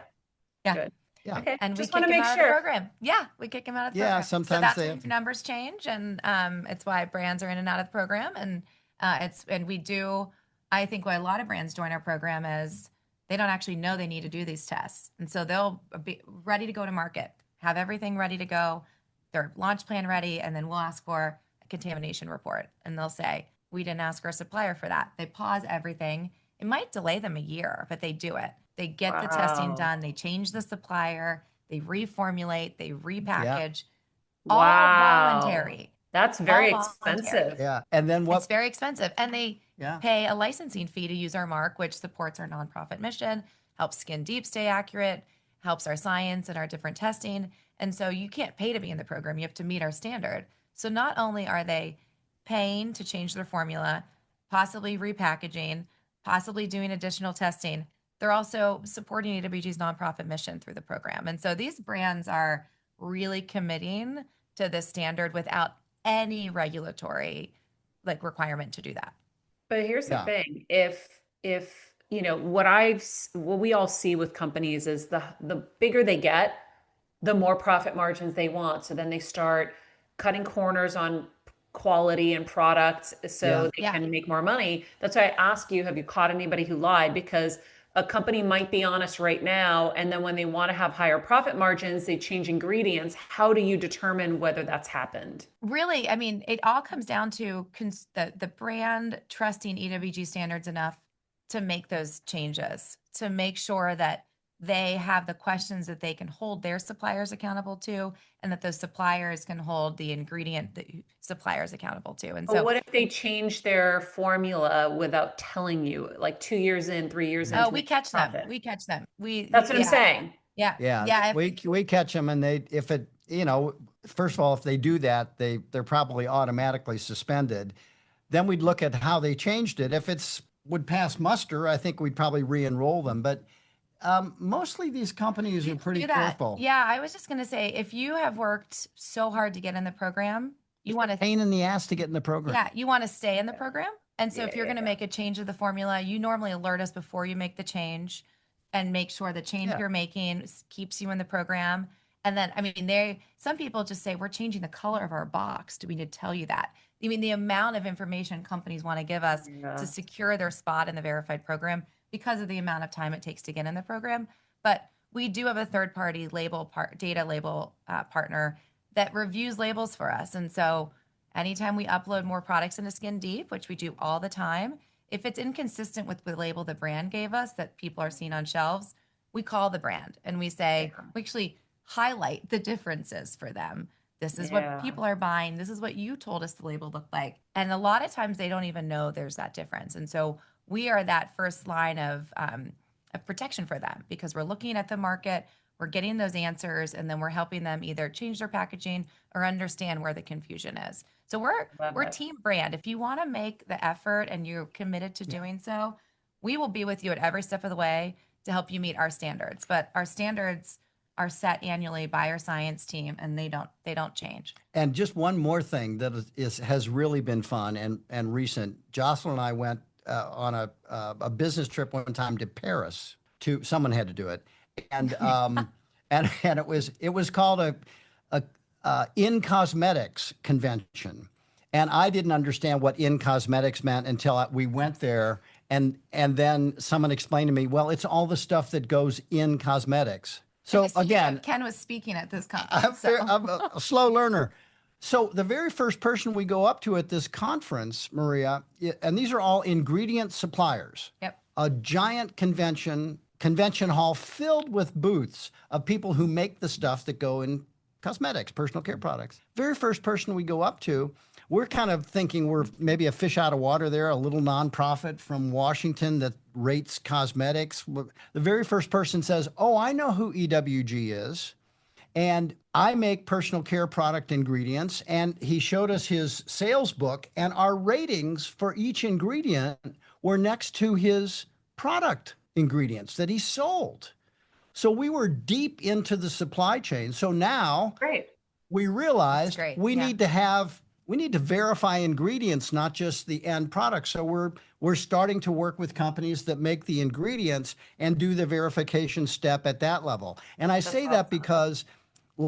Yeah. Good. Yeah. Okay. And Just we want kick to him make out of the sure. program. Yeah, we kick him out of the program. sometimes so that's they when have- numbers change, and it's why brands are in and out of the program. And we do. I think why a lot of brands join our program is they don't actually know they need to do these tests, and so they'll be ready to go to market, have everything ready to go, their launch plan ready, and then we'll ask for a contamination report, and they'll say, we didn't ask our supplier for that. They pause everything. It might delay them a year, but they do it. They get the testing Wow. done. They change the supplier. they reformulate, they repackage, all Wow. voluntary. That's very All voluntary. expensive. Yeah. And then It's very expensive. And they Yeah. pay a licensing fee to use our mark, which supports our nonprofit mission, helps Skin Deep stay accurate, helps our science and our different testing. And so you can't pay to be in the program. You have to meet our standard. So not only are they paying to change their formula, possibly repackaging, possibly doing additional testing, they're also supporting EWG's nonprofit mission through the program. And so these brands are really committing to this standard without any regulatory like requirement to do that. But here's the Yeah. thing. If you know what we all see with companies is the bigger they get, the more profit margins they want. So then they start cutting corners on quality and products so they Yeah. can make more money. That's why I ask you, have you caught anybody who lied? Because a company might be honest right now, and then when they want to have higher profit margins, they change ingredients. How do you determine whether that's happened? Really, I mean, it all comes down to the brand trusting EWG standards enough to make those changes, to make sure that they have the questions that they can hold their suppliers accountable to, and that those suppliers can hold the ingredient suppliers accountable to. And But so, what if they change their formula without telling you, like 2 years in, 3 years oh, into we making catch them. profit? We catch them. That's what I'm saying. Yeah. Yeah. Yeah. We catch them, and if it, first of all, if they do that, they're probably automatically suspended. Then we'd look at how they changed it. If it's would pass muster, I think we'd probably re-enroll them. But mostly these companies are pretty do that. careful. Yeah, I was just going to say, if you have worked so hard to get in the program, you want to Pain in the ass to get in the program. Yeah, you want to stay in the program. And so if you're going to Yeah. make a change of the formula, you normally alert us before you make the change and make sure the change Yeah. you're making keeps you in the program. And then, I mean, some people just say, we're changing the color of our box. Do we need to tell you that? I mean, the amount of information companies want to give us Yeah. to secure their spot in the verified program because of the amount of time it takes to get in the program. But we do have a third-party data label partner that reviews labels for us. And so anytime we upload more products into Skin Deep, which we do all the time, if it's inconsistent with the label the brand gave us that people are seeing on shelves, we call the brand and we say, we actually highlight the differences for them. This is Yeah. what people are buying. This is what you told us the label looked like. And a lot of times they don't even know there's that difference. And so we are that first line of protection for them because we're looking at the market, we're getting those answers, and then we're helping them either change their packaging or understand where the confusion is. So Love we're it. team brand. If you want to make the effort and you're committed to doing so, we will be with you at every step of the way to help you meet our standards. But our standards are set annually by our science team, and they don't change. And just one more thing that has really been fun and recent. Jocelyn and I went on a business trip one time to Paris. Someone had to do it, and and it was called a in cosmetics convention, and I didn't understand what in cosmetics meant until we went there, and then someone explained to me, well, it's all the stuff that goes in cosmetics. So again, Ken was speaking at this conference. I'm a slow learner. So the very first person we go up to at this conference, Maria, and these are all ingredient suppliers. Yep. A giant convention hall filled with booths of people who make the stuff that go in cosmetics, personal care products. Very first person we go up to, we're kind of thinking we're maybe a fish out of water there, a little nonprofit from Washington that rates cosmetics. The very first person says, oh, I know who EWG is. And I make personal care product ingredients. And he showed us his sales book, and our ratings for each ingredient were next to his product ingredients that he sold. So we were deep into the supply chain. So now Great. we realized great. we Yeah. need to verify ingredients, not just the end product. So we're starting to work with companies that make the ingredients and do the verification step at that level. And I say that because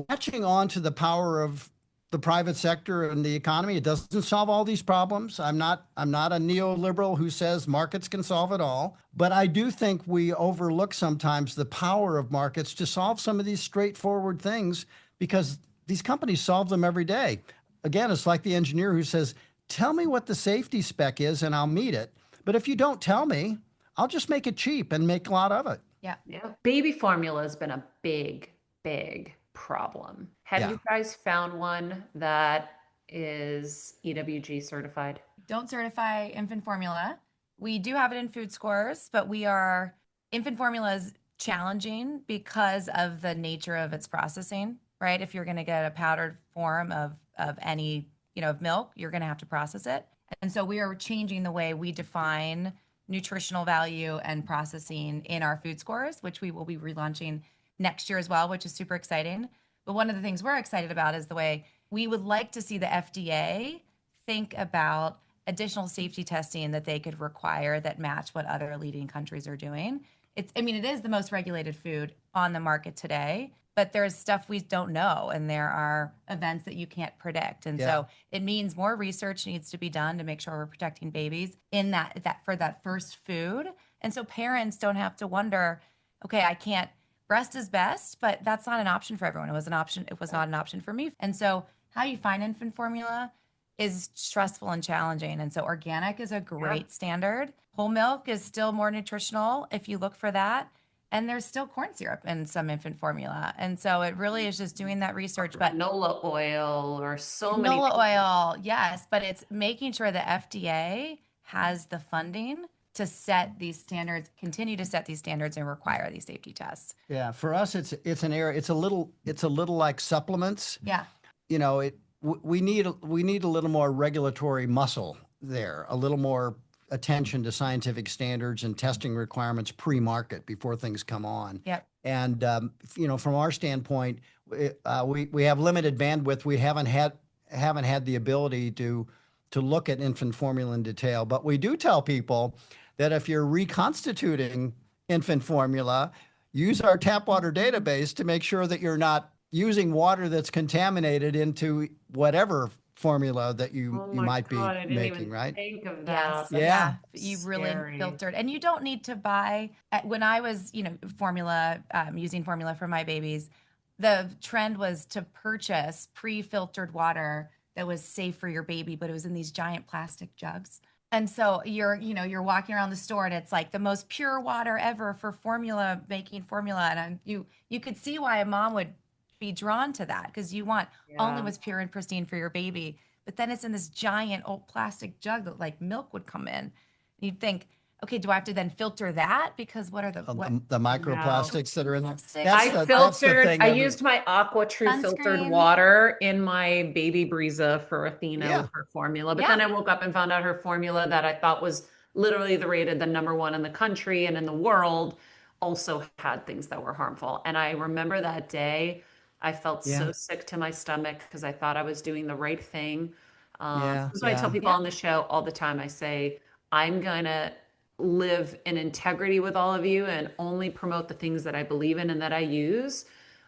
latching on to the power of the private sector and the economy, it doesn't solve all these problems. I'm not a neoliberal who says markets can solve it all, but I do think we overlook sometimes the power of markets to solve some of these straightforward things because these companies solve them every day. Again, it's like the engineer who says, tell me what the safety spec is and I'll meet it. But if you don't tell me, I'll just make it cheap and make a lot of it. Yeah. Yeah. Baby formula has been a big big problem. Have Yeah. you guys found one that is EWG certified? Don't certify infant formula. We do have it in food scores, but infant formula is challenging because of the nature of its processing, right? If you're going to get a powdered form of any, of milk, you're going to have to process it. And so we are changing the way we define nutritional value and processing in our food scores, which we will be relaunching next year as well, which is super exciting. But one of the things we're excited about is the way we would like to see the FDA think about additional safety testing that they could require that match what other leading countries are doing. It is the most regulated food on the market today, but there's stuff we don't know, and there are events that you can't predict. And so it means more research needs to be done to make sure we're protecting babies in that for that first food. And so parents don't have to wonder, okay, I can't, breast is best, but that's not an option for everyone. It was not an option for me. And so how you find infant formula is stressful and challenging. And so organic is a great standard. Whole milk is still more nutritional if you look for that. And there's still corn syrup in some infant formula. And so it really is just doing that research. But Canola oil or so many canola things. oil, yes, but it's making sure the FDA has the funding to set these standards, continue to set these standards and require these safety tests. Yeah. For us, it's an area, it's a little like supplements. Yeah. We need a little more regulatory muscle there, a little more attention to scientific standards and testing requirements pre-market before things come on. Yep. And from our standpoint, we have limited bandwidth. We haven't had the ability to look at infant formula in detail, but we do tell people that if you're reconstituting infant formula, use our tap water database to make sure that you're not using water that's contaminated into whatever formula that you might be making, right? Think of that. Yes. Yeah. You really Scary. filtered, and you don't need to buy. When I was, formula, using formula for my babies, the trend was to purchase pre-filtered water that was safe for your baby, but it was in these giant plastic jugs. And so you're walking around the store and it's like the most pure water ever for making formula. And you could see why a mom would be drawn to that, because you want only what's pure and pristine for your baby. But then it's in this giant old plastic jug that like milk would come in. You'd think, okay, do I have to then filter that? Because what are the microplastics that are in there? I used my AquaTrue filtered Sunscreen. water in my baby Breeza for Athena Yeah. with her formula. But then I woke up and found out her formula that I thought was literally rated the #1 in the country and in the world also had things that were harmful. And I remember that day I felt so sick to my stomach because I thought I was doing the right thing. So I tell people on the show all the time, I say, I'm going to live in integrity with all of you and only promote the things that I believe in and that I use.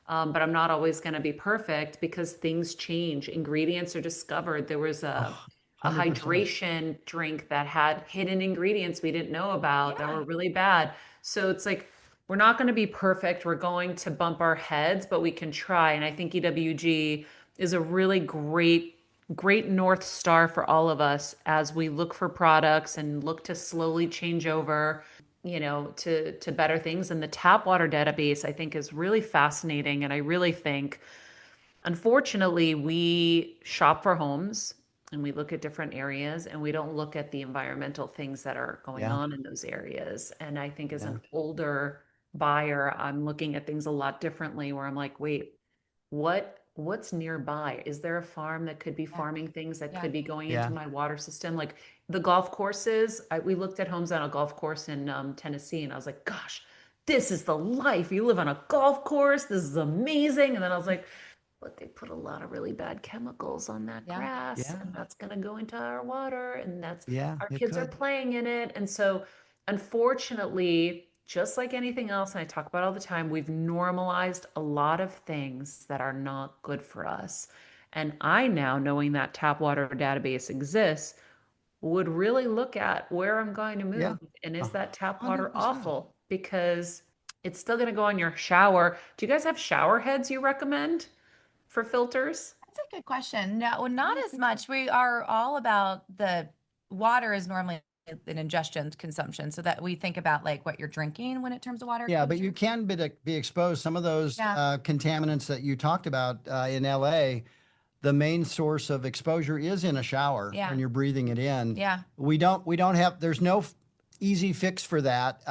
But I'm not always going to be perfect because things change. Ingredients are discovered. There was a 100%. hydration drink that had hidden ingredients we didn't know about that were really bad. So it's like, we're not going to be perfect. We're going to bump our heads, but we can try. And I think EWG is a really great North Star for all of us as we look for products and look to slowly change over, to better things. And the tap water database, I think, is really fascinating. And I really think, unfortunately, we shop for homes and we look at different areas and we don't look at the environmental things that are going on in those areas. And I think as an older buyer, I'm looking at things a lot differently where I'm like, wait, what's nearby? Is there a farm that could be farming things that could be going into my water system? Like the golf courses, we looked at homes on a golf course in Tennessee and I was like, gosh, this is the life. You live on a golf course. This is amazing. And then I was like, but they put a lot of really bad chemicals on that grass and that's going to go into our water and our kids are playing in it. And so unfortunately, just like anything else, and I talk about all the time, we've normalized a lot of things that are not good for us. And I now, knowing that tap water database exists, would really look at where I'm going to move. Yeah. And is that tap water 100%. awful? Because it's still going to go in your shower. Do you guys have shower heads you recommend for filters? That's a good question. No, not as much. We are all about the water is normally an ingestion consumption, so that we think about like what you're drinking when it terms of water. Yeah, but exposure. you can be exposed. Some of those contaminants that you talked about in LA, the main source of exposure is in a shower when you're breathing it in. Yeah. We don't have, there's no easy fix for that.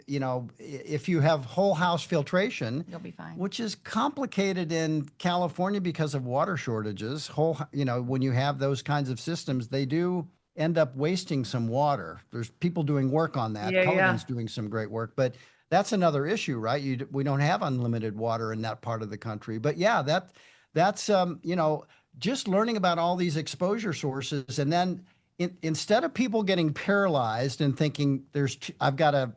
You know, if you have whole house filtration, You'll be fine. which is complicated in California because of water shortages. You know, when you have those kinds of systems, they do end up wasting some water. There's people doing work on that. Culligan's doing some great work, but that's another issue, right? We don't have unlimited water in that part of the country. But yeah, that's you know, just learning about all these exposure sources, and then instead of people getting paralyzed and thinking I've got to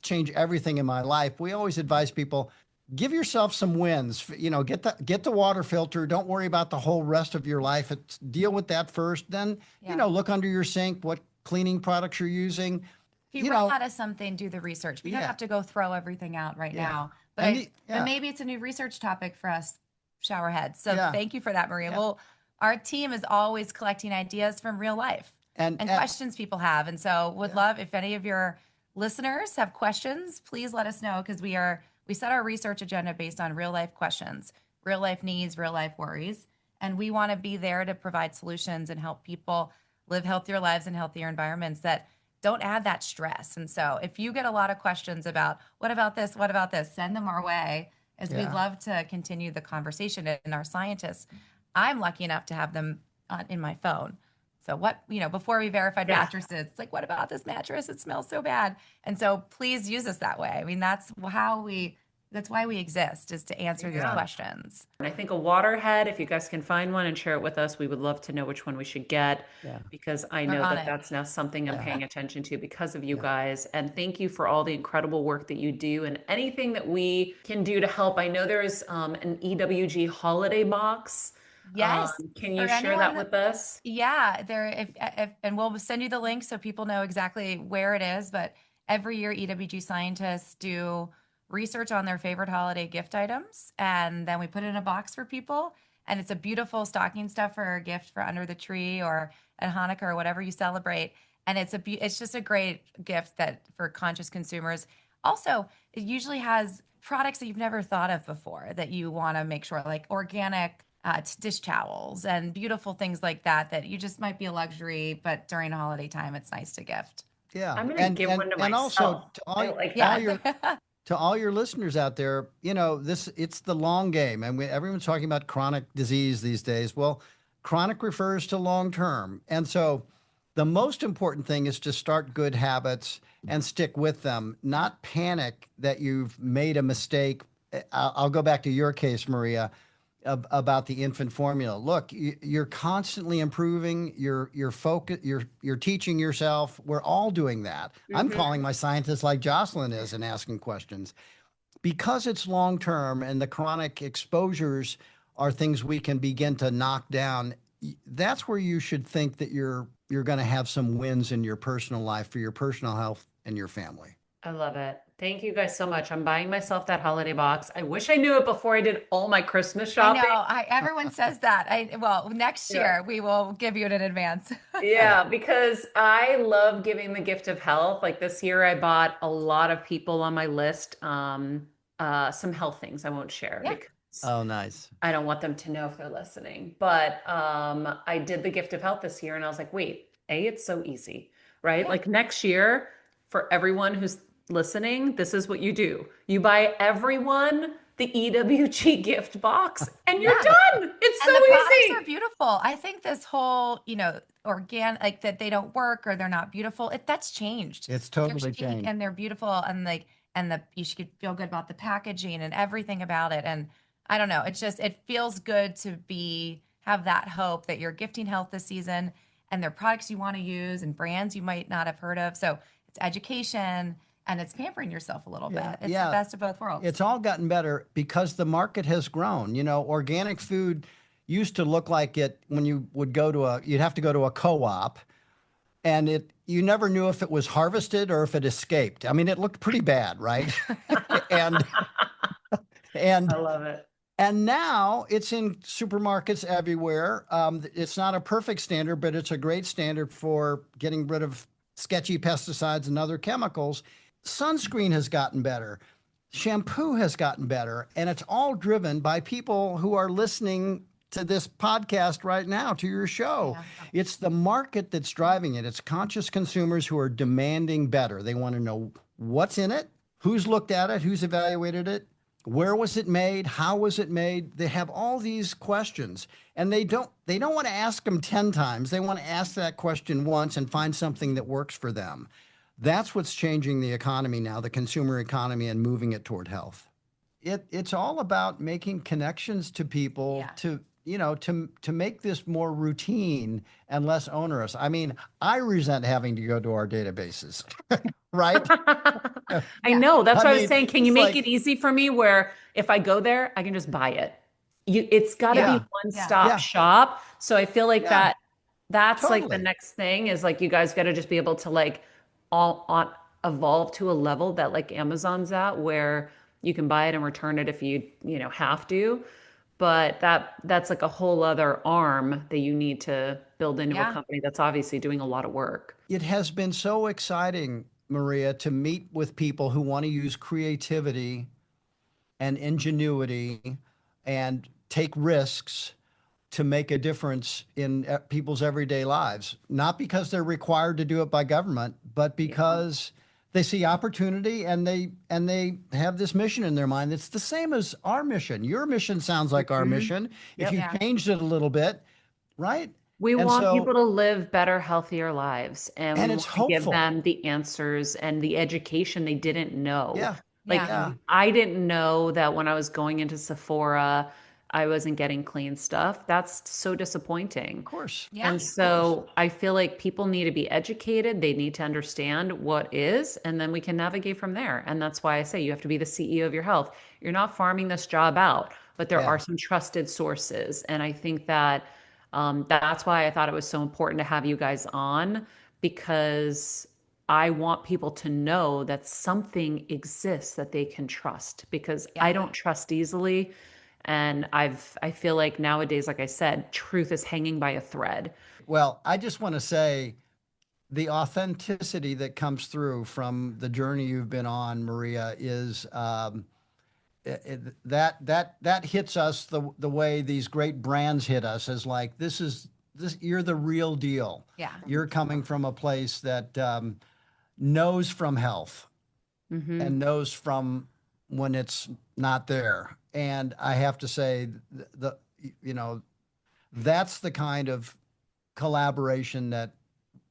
change everything in my life, we always advise people, give yourself some wins. You know, get the water filter. Don't worry about the whole rest of your life. Deal with that first. Then, you know, look under your sink, what cleaning products you're using. If you run out of something, do the research. We don't have to go throw everything out right now. But, but maybe it's a new research topic for us shower heads. So thank you for that, Maria. Well, our team is always collecting ideas from real life and questions people have. And so would love, if any of your listeners have questions, please let us know, because we set our research agenda based on real life questions, real life needs, real life worries. And we want to be there to provide solutions and help people live healthier lives in healthier environments that don't add that stress. And so if you get a lot of questions about, what about this? What about this? Send them our way, as we'd love to continue the conversation. And our scientists, I'm lucky enough to have them in my phone. So what, you know, before we verified mattresses, it's like, what about this mattress? It smells so bad. And so please use us that way. I mean, that's why we exist, is to answer these questions. And I think a waterhead, if you guys can find one and share it with us, we would love to know which one we should get, because I know that's now something I'm paying attention to because of you guys. And thank you for all the incredible work that you do and anything that we can do to help. I know there's an EWG holiday box. Yes. Can you share that with us? Yeah, and we'll send you the link so people know exactly where it is. But every year, EWG scientists do research on their favorite holiday gift items, and then we put it in a box for people. And it's a beautiful stocking stuffer or gift for under the tree or at Hanukkah or whatever you celebrate. And it's just a great gift for conscious consumers. Also, it usually has products that you've never thought of before that you want to make sure, like organic dish towels and beautiful things like that you just might be a luxury, but during a holiday time, it's nice to gift. Yeah. I'm going to give one to myself. And also to all your listeners out there, you know, it's the long game. And everyone's talking about chronic disease these days. Well, chronic refers to long term. And so the most important thing is to start good habits and stick with them, not panic that you've made a mistake. I'll go back to your case, Maria, about the infant formula. Look, you're constantly improving. You're focused. You're teaching yourself. We're all doing that. I'm calling my scientists like Jocelyn is and asking questions, because it's long term, and the chronic exposures are things we can begin to knock down. That's where you should think that you're going to have some wins in your personal life for your personal health and your family. I love it. Thank you guys so much. I'm buying myself that holiday box. I wish I knew it before I did all my Christmas shopping. I know. Everyone says that. Next year we will give you it in advance. Yeah, because I love giving the gift of health. Like this year, I bought a lot of people on my list some health things I won't share because nice. I don't want them to know if they're listening. But I did the gift of health this year, and I was like, wait, it's so easy, right? Yeah. Like next year, for everyone who's listening, this is what you do. You buy everyone the EWG gift box and you're done. It's so easy. The products are beautiful. I think this whole, organic, like that they don't work or they're not beautiful, that's changed. It's totally changed. And they're beautiful, and you should feel good about the packaging and everything about it. And I don't know, it feels good to have that hope that you're gifting health this season, and they're products you want to use and brands you might not have heard of. So it's education, and it's pampering yourself a little bit. It's the best of both worlds. It's all gotten better because the market has grown. Organic food used to look like it when you would you'd have to go to a co-op, and you never knew if it was harvested or if it escaped. I mean, it looked pretty bad, right? and I love it. And now it's in supermarkets everywhere. It's not a perfect standard, but it's a great standard for getting rid of sketchy pesticides and other chemicals. Sunscreen has gotten better. Shampoo has gotten better. And it's all driven by people who are listening to this podcast right now, to your show. Yeah. It's the market that's driving it. It's conscious consumers who are demanding better. They want to know what's in it, who's looked at it, who's evaluated it, where was it made, how was it made. They have all these questions, and they don't want to ask them 10 times. They want to ask that question once and find something that works for them. That's what's changing the economy now, the consumer economy, and moving it toward health. It's all about making connections to people to make this more routine and less onerous. I mean, I resent having to go to our databases, right? I know. That's what I was mean, saying. Can you it's make it easy for me where if I go there, I can just buy it? It's got to be one-stop shop. So I feel like that's like the Totally. next thing is like you guys got to just be able to like evolve to a level that like Amazon's at where you can buy it and return it if you have to. But that's like a whole other arm that you need to build into a company that's obviously doing a lot of work. It has been so exciting, Maria, to meet with people who want to use creativity and ingenuity and take risks to make a difference in people's everyday lives. Not because they're required to do it by government, but because they see opportunity and they have this mission in their mind. It's the same as our mission. Your mission sounds like our mission. If you changed it a little bit, right? We want people to live better, healthier lives, and we it's want to give hopeful. them the answers and the education they didn't know. Yeah. I didn't know that when I was going into Sephora, I wasn't getting clean stuff. That's so disappointing. Of course. Yeah. And so I feel like people need to be educated. They need to understand what is, and then we can navigate from there. And that's why I say you have to be the CEO of your health. You're not farming this job out, but there are some trusted sources. And I think that that's why I thought it was so important to have you guys on, because I want people to know that something exists that they can trust, because I don't trust easily. And I feel like nowadays, like I said, truth is hanging by a thread. Well, I just want to say the authenticity that comes through from the journey you've been on, Maria, is that hits us the way these great brands hit us, as like, this you're the real deal. Yeah. You're coming from a place that knows from health and knows from when it's not there. And I have to say, that's the kind of collaboration that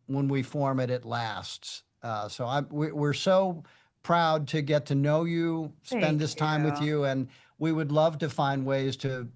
when we form it, it lasts. So we're so proud to get to know you, spend this time with you, and we would love to find ways to,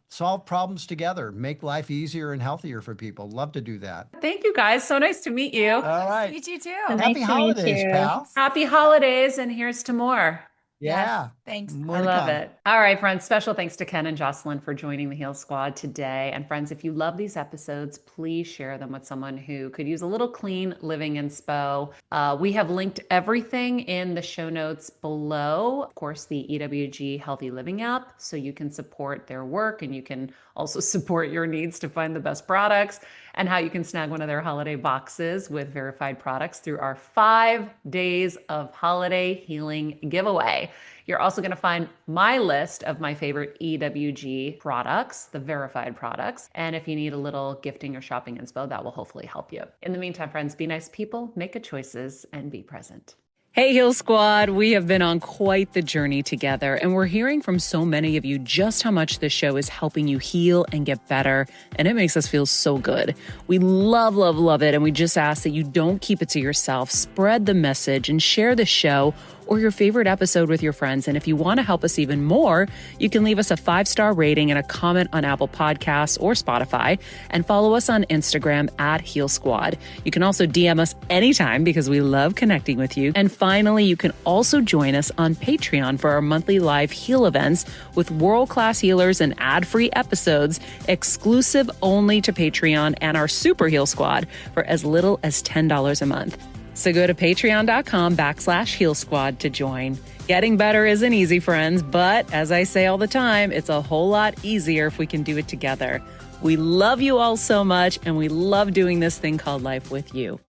solve problems together, make life easier and healthier for people. Love to do that. Thank you guys. So nice to meet you. All right. Meet you too. Happy holidays, pal. Happy holidays. And here's to more. Yeah. Yes, thanks. More I to love come. it. All right, friends. Special thanks to Ken and Jocelyn for joining the Heal Squad today. And friends, if you love these episodes, please share them with someone who could use a little clean living inspo. We have linked everything in the show notes below. Of course, the EWG Healthy Living app, so you can support their work and you can also support your needs to find the best products, and how you can snag one of their holiday boxes with verified products through our 5 days of holiday healing giveaway. You're also going to find my list of my favorite EWG products, the verified products. And if you need a little gifting or shopping inspo, that will hopefully help you. In the meantime, friends, be nice people, make good choices, and be present. Hey, Heal Squad. We have been on quite the journey together, and we're hearing from so many of you just how much this show is helping you heal and get better, and it makes us feel so good. We love, love, love it, and we just ask that you don't keep it to yourself. Spread the message and share the show or your favorite episode with your friends. And if you want to help us even more, you can leave us a 5-star rating and a comment on Apple Podcasts or Spotify, and follow us on Instagram at Heal Squad. You can also DM us anytime because we love connecting with you. And finally, you can also join us on Patreon for our monthly live heal events with world-class healers and ad-free episodes exclusive only to Patreon and our Super Heal Squad for as little as $10 a month. So go to patreon.com/Heal Squad to join. Getting better isn't easy, friends, but as I say all the time, it's a whole lot easier if we can do it together. We love you all so much, and we love doing this thing called life with you.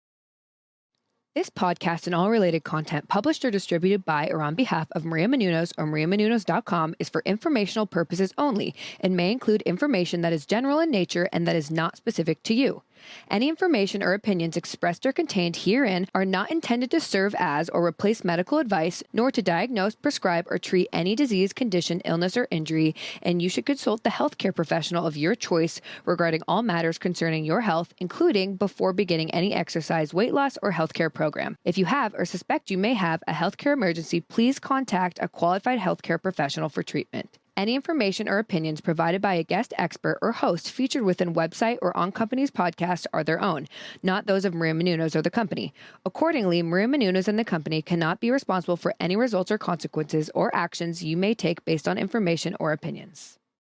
This podcast and all related content published or distributed by or on behalf of Maria Menounos or mariamenounos.com is for informational purposes only and may include information that is general in nature and that is not specific to you. Any information or opinions expressed or contained herein are not intended to serve as or replace medical advice, nor to diagnose, prescribe, or treat any disease, condition, illness, or injury, and you should consult the healthcare professional of your choice regarding all matters concerning your health, including before beginning any exercise, weight loss, or healthcare program. If you have or suspect you may have a healthcare emergency, please contact a qualified healthcare professional for treatment. Any information or opinions provided by a guest expert or host featured within website or on company's podcast are their own, not those of Maria Menounos or the company. Accordingly, Maria Menounos and the company cannot be responsible for any results or consequences or actions you may take based on information or opinions.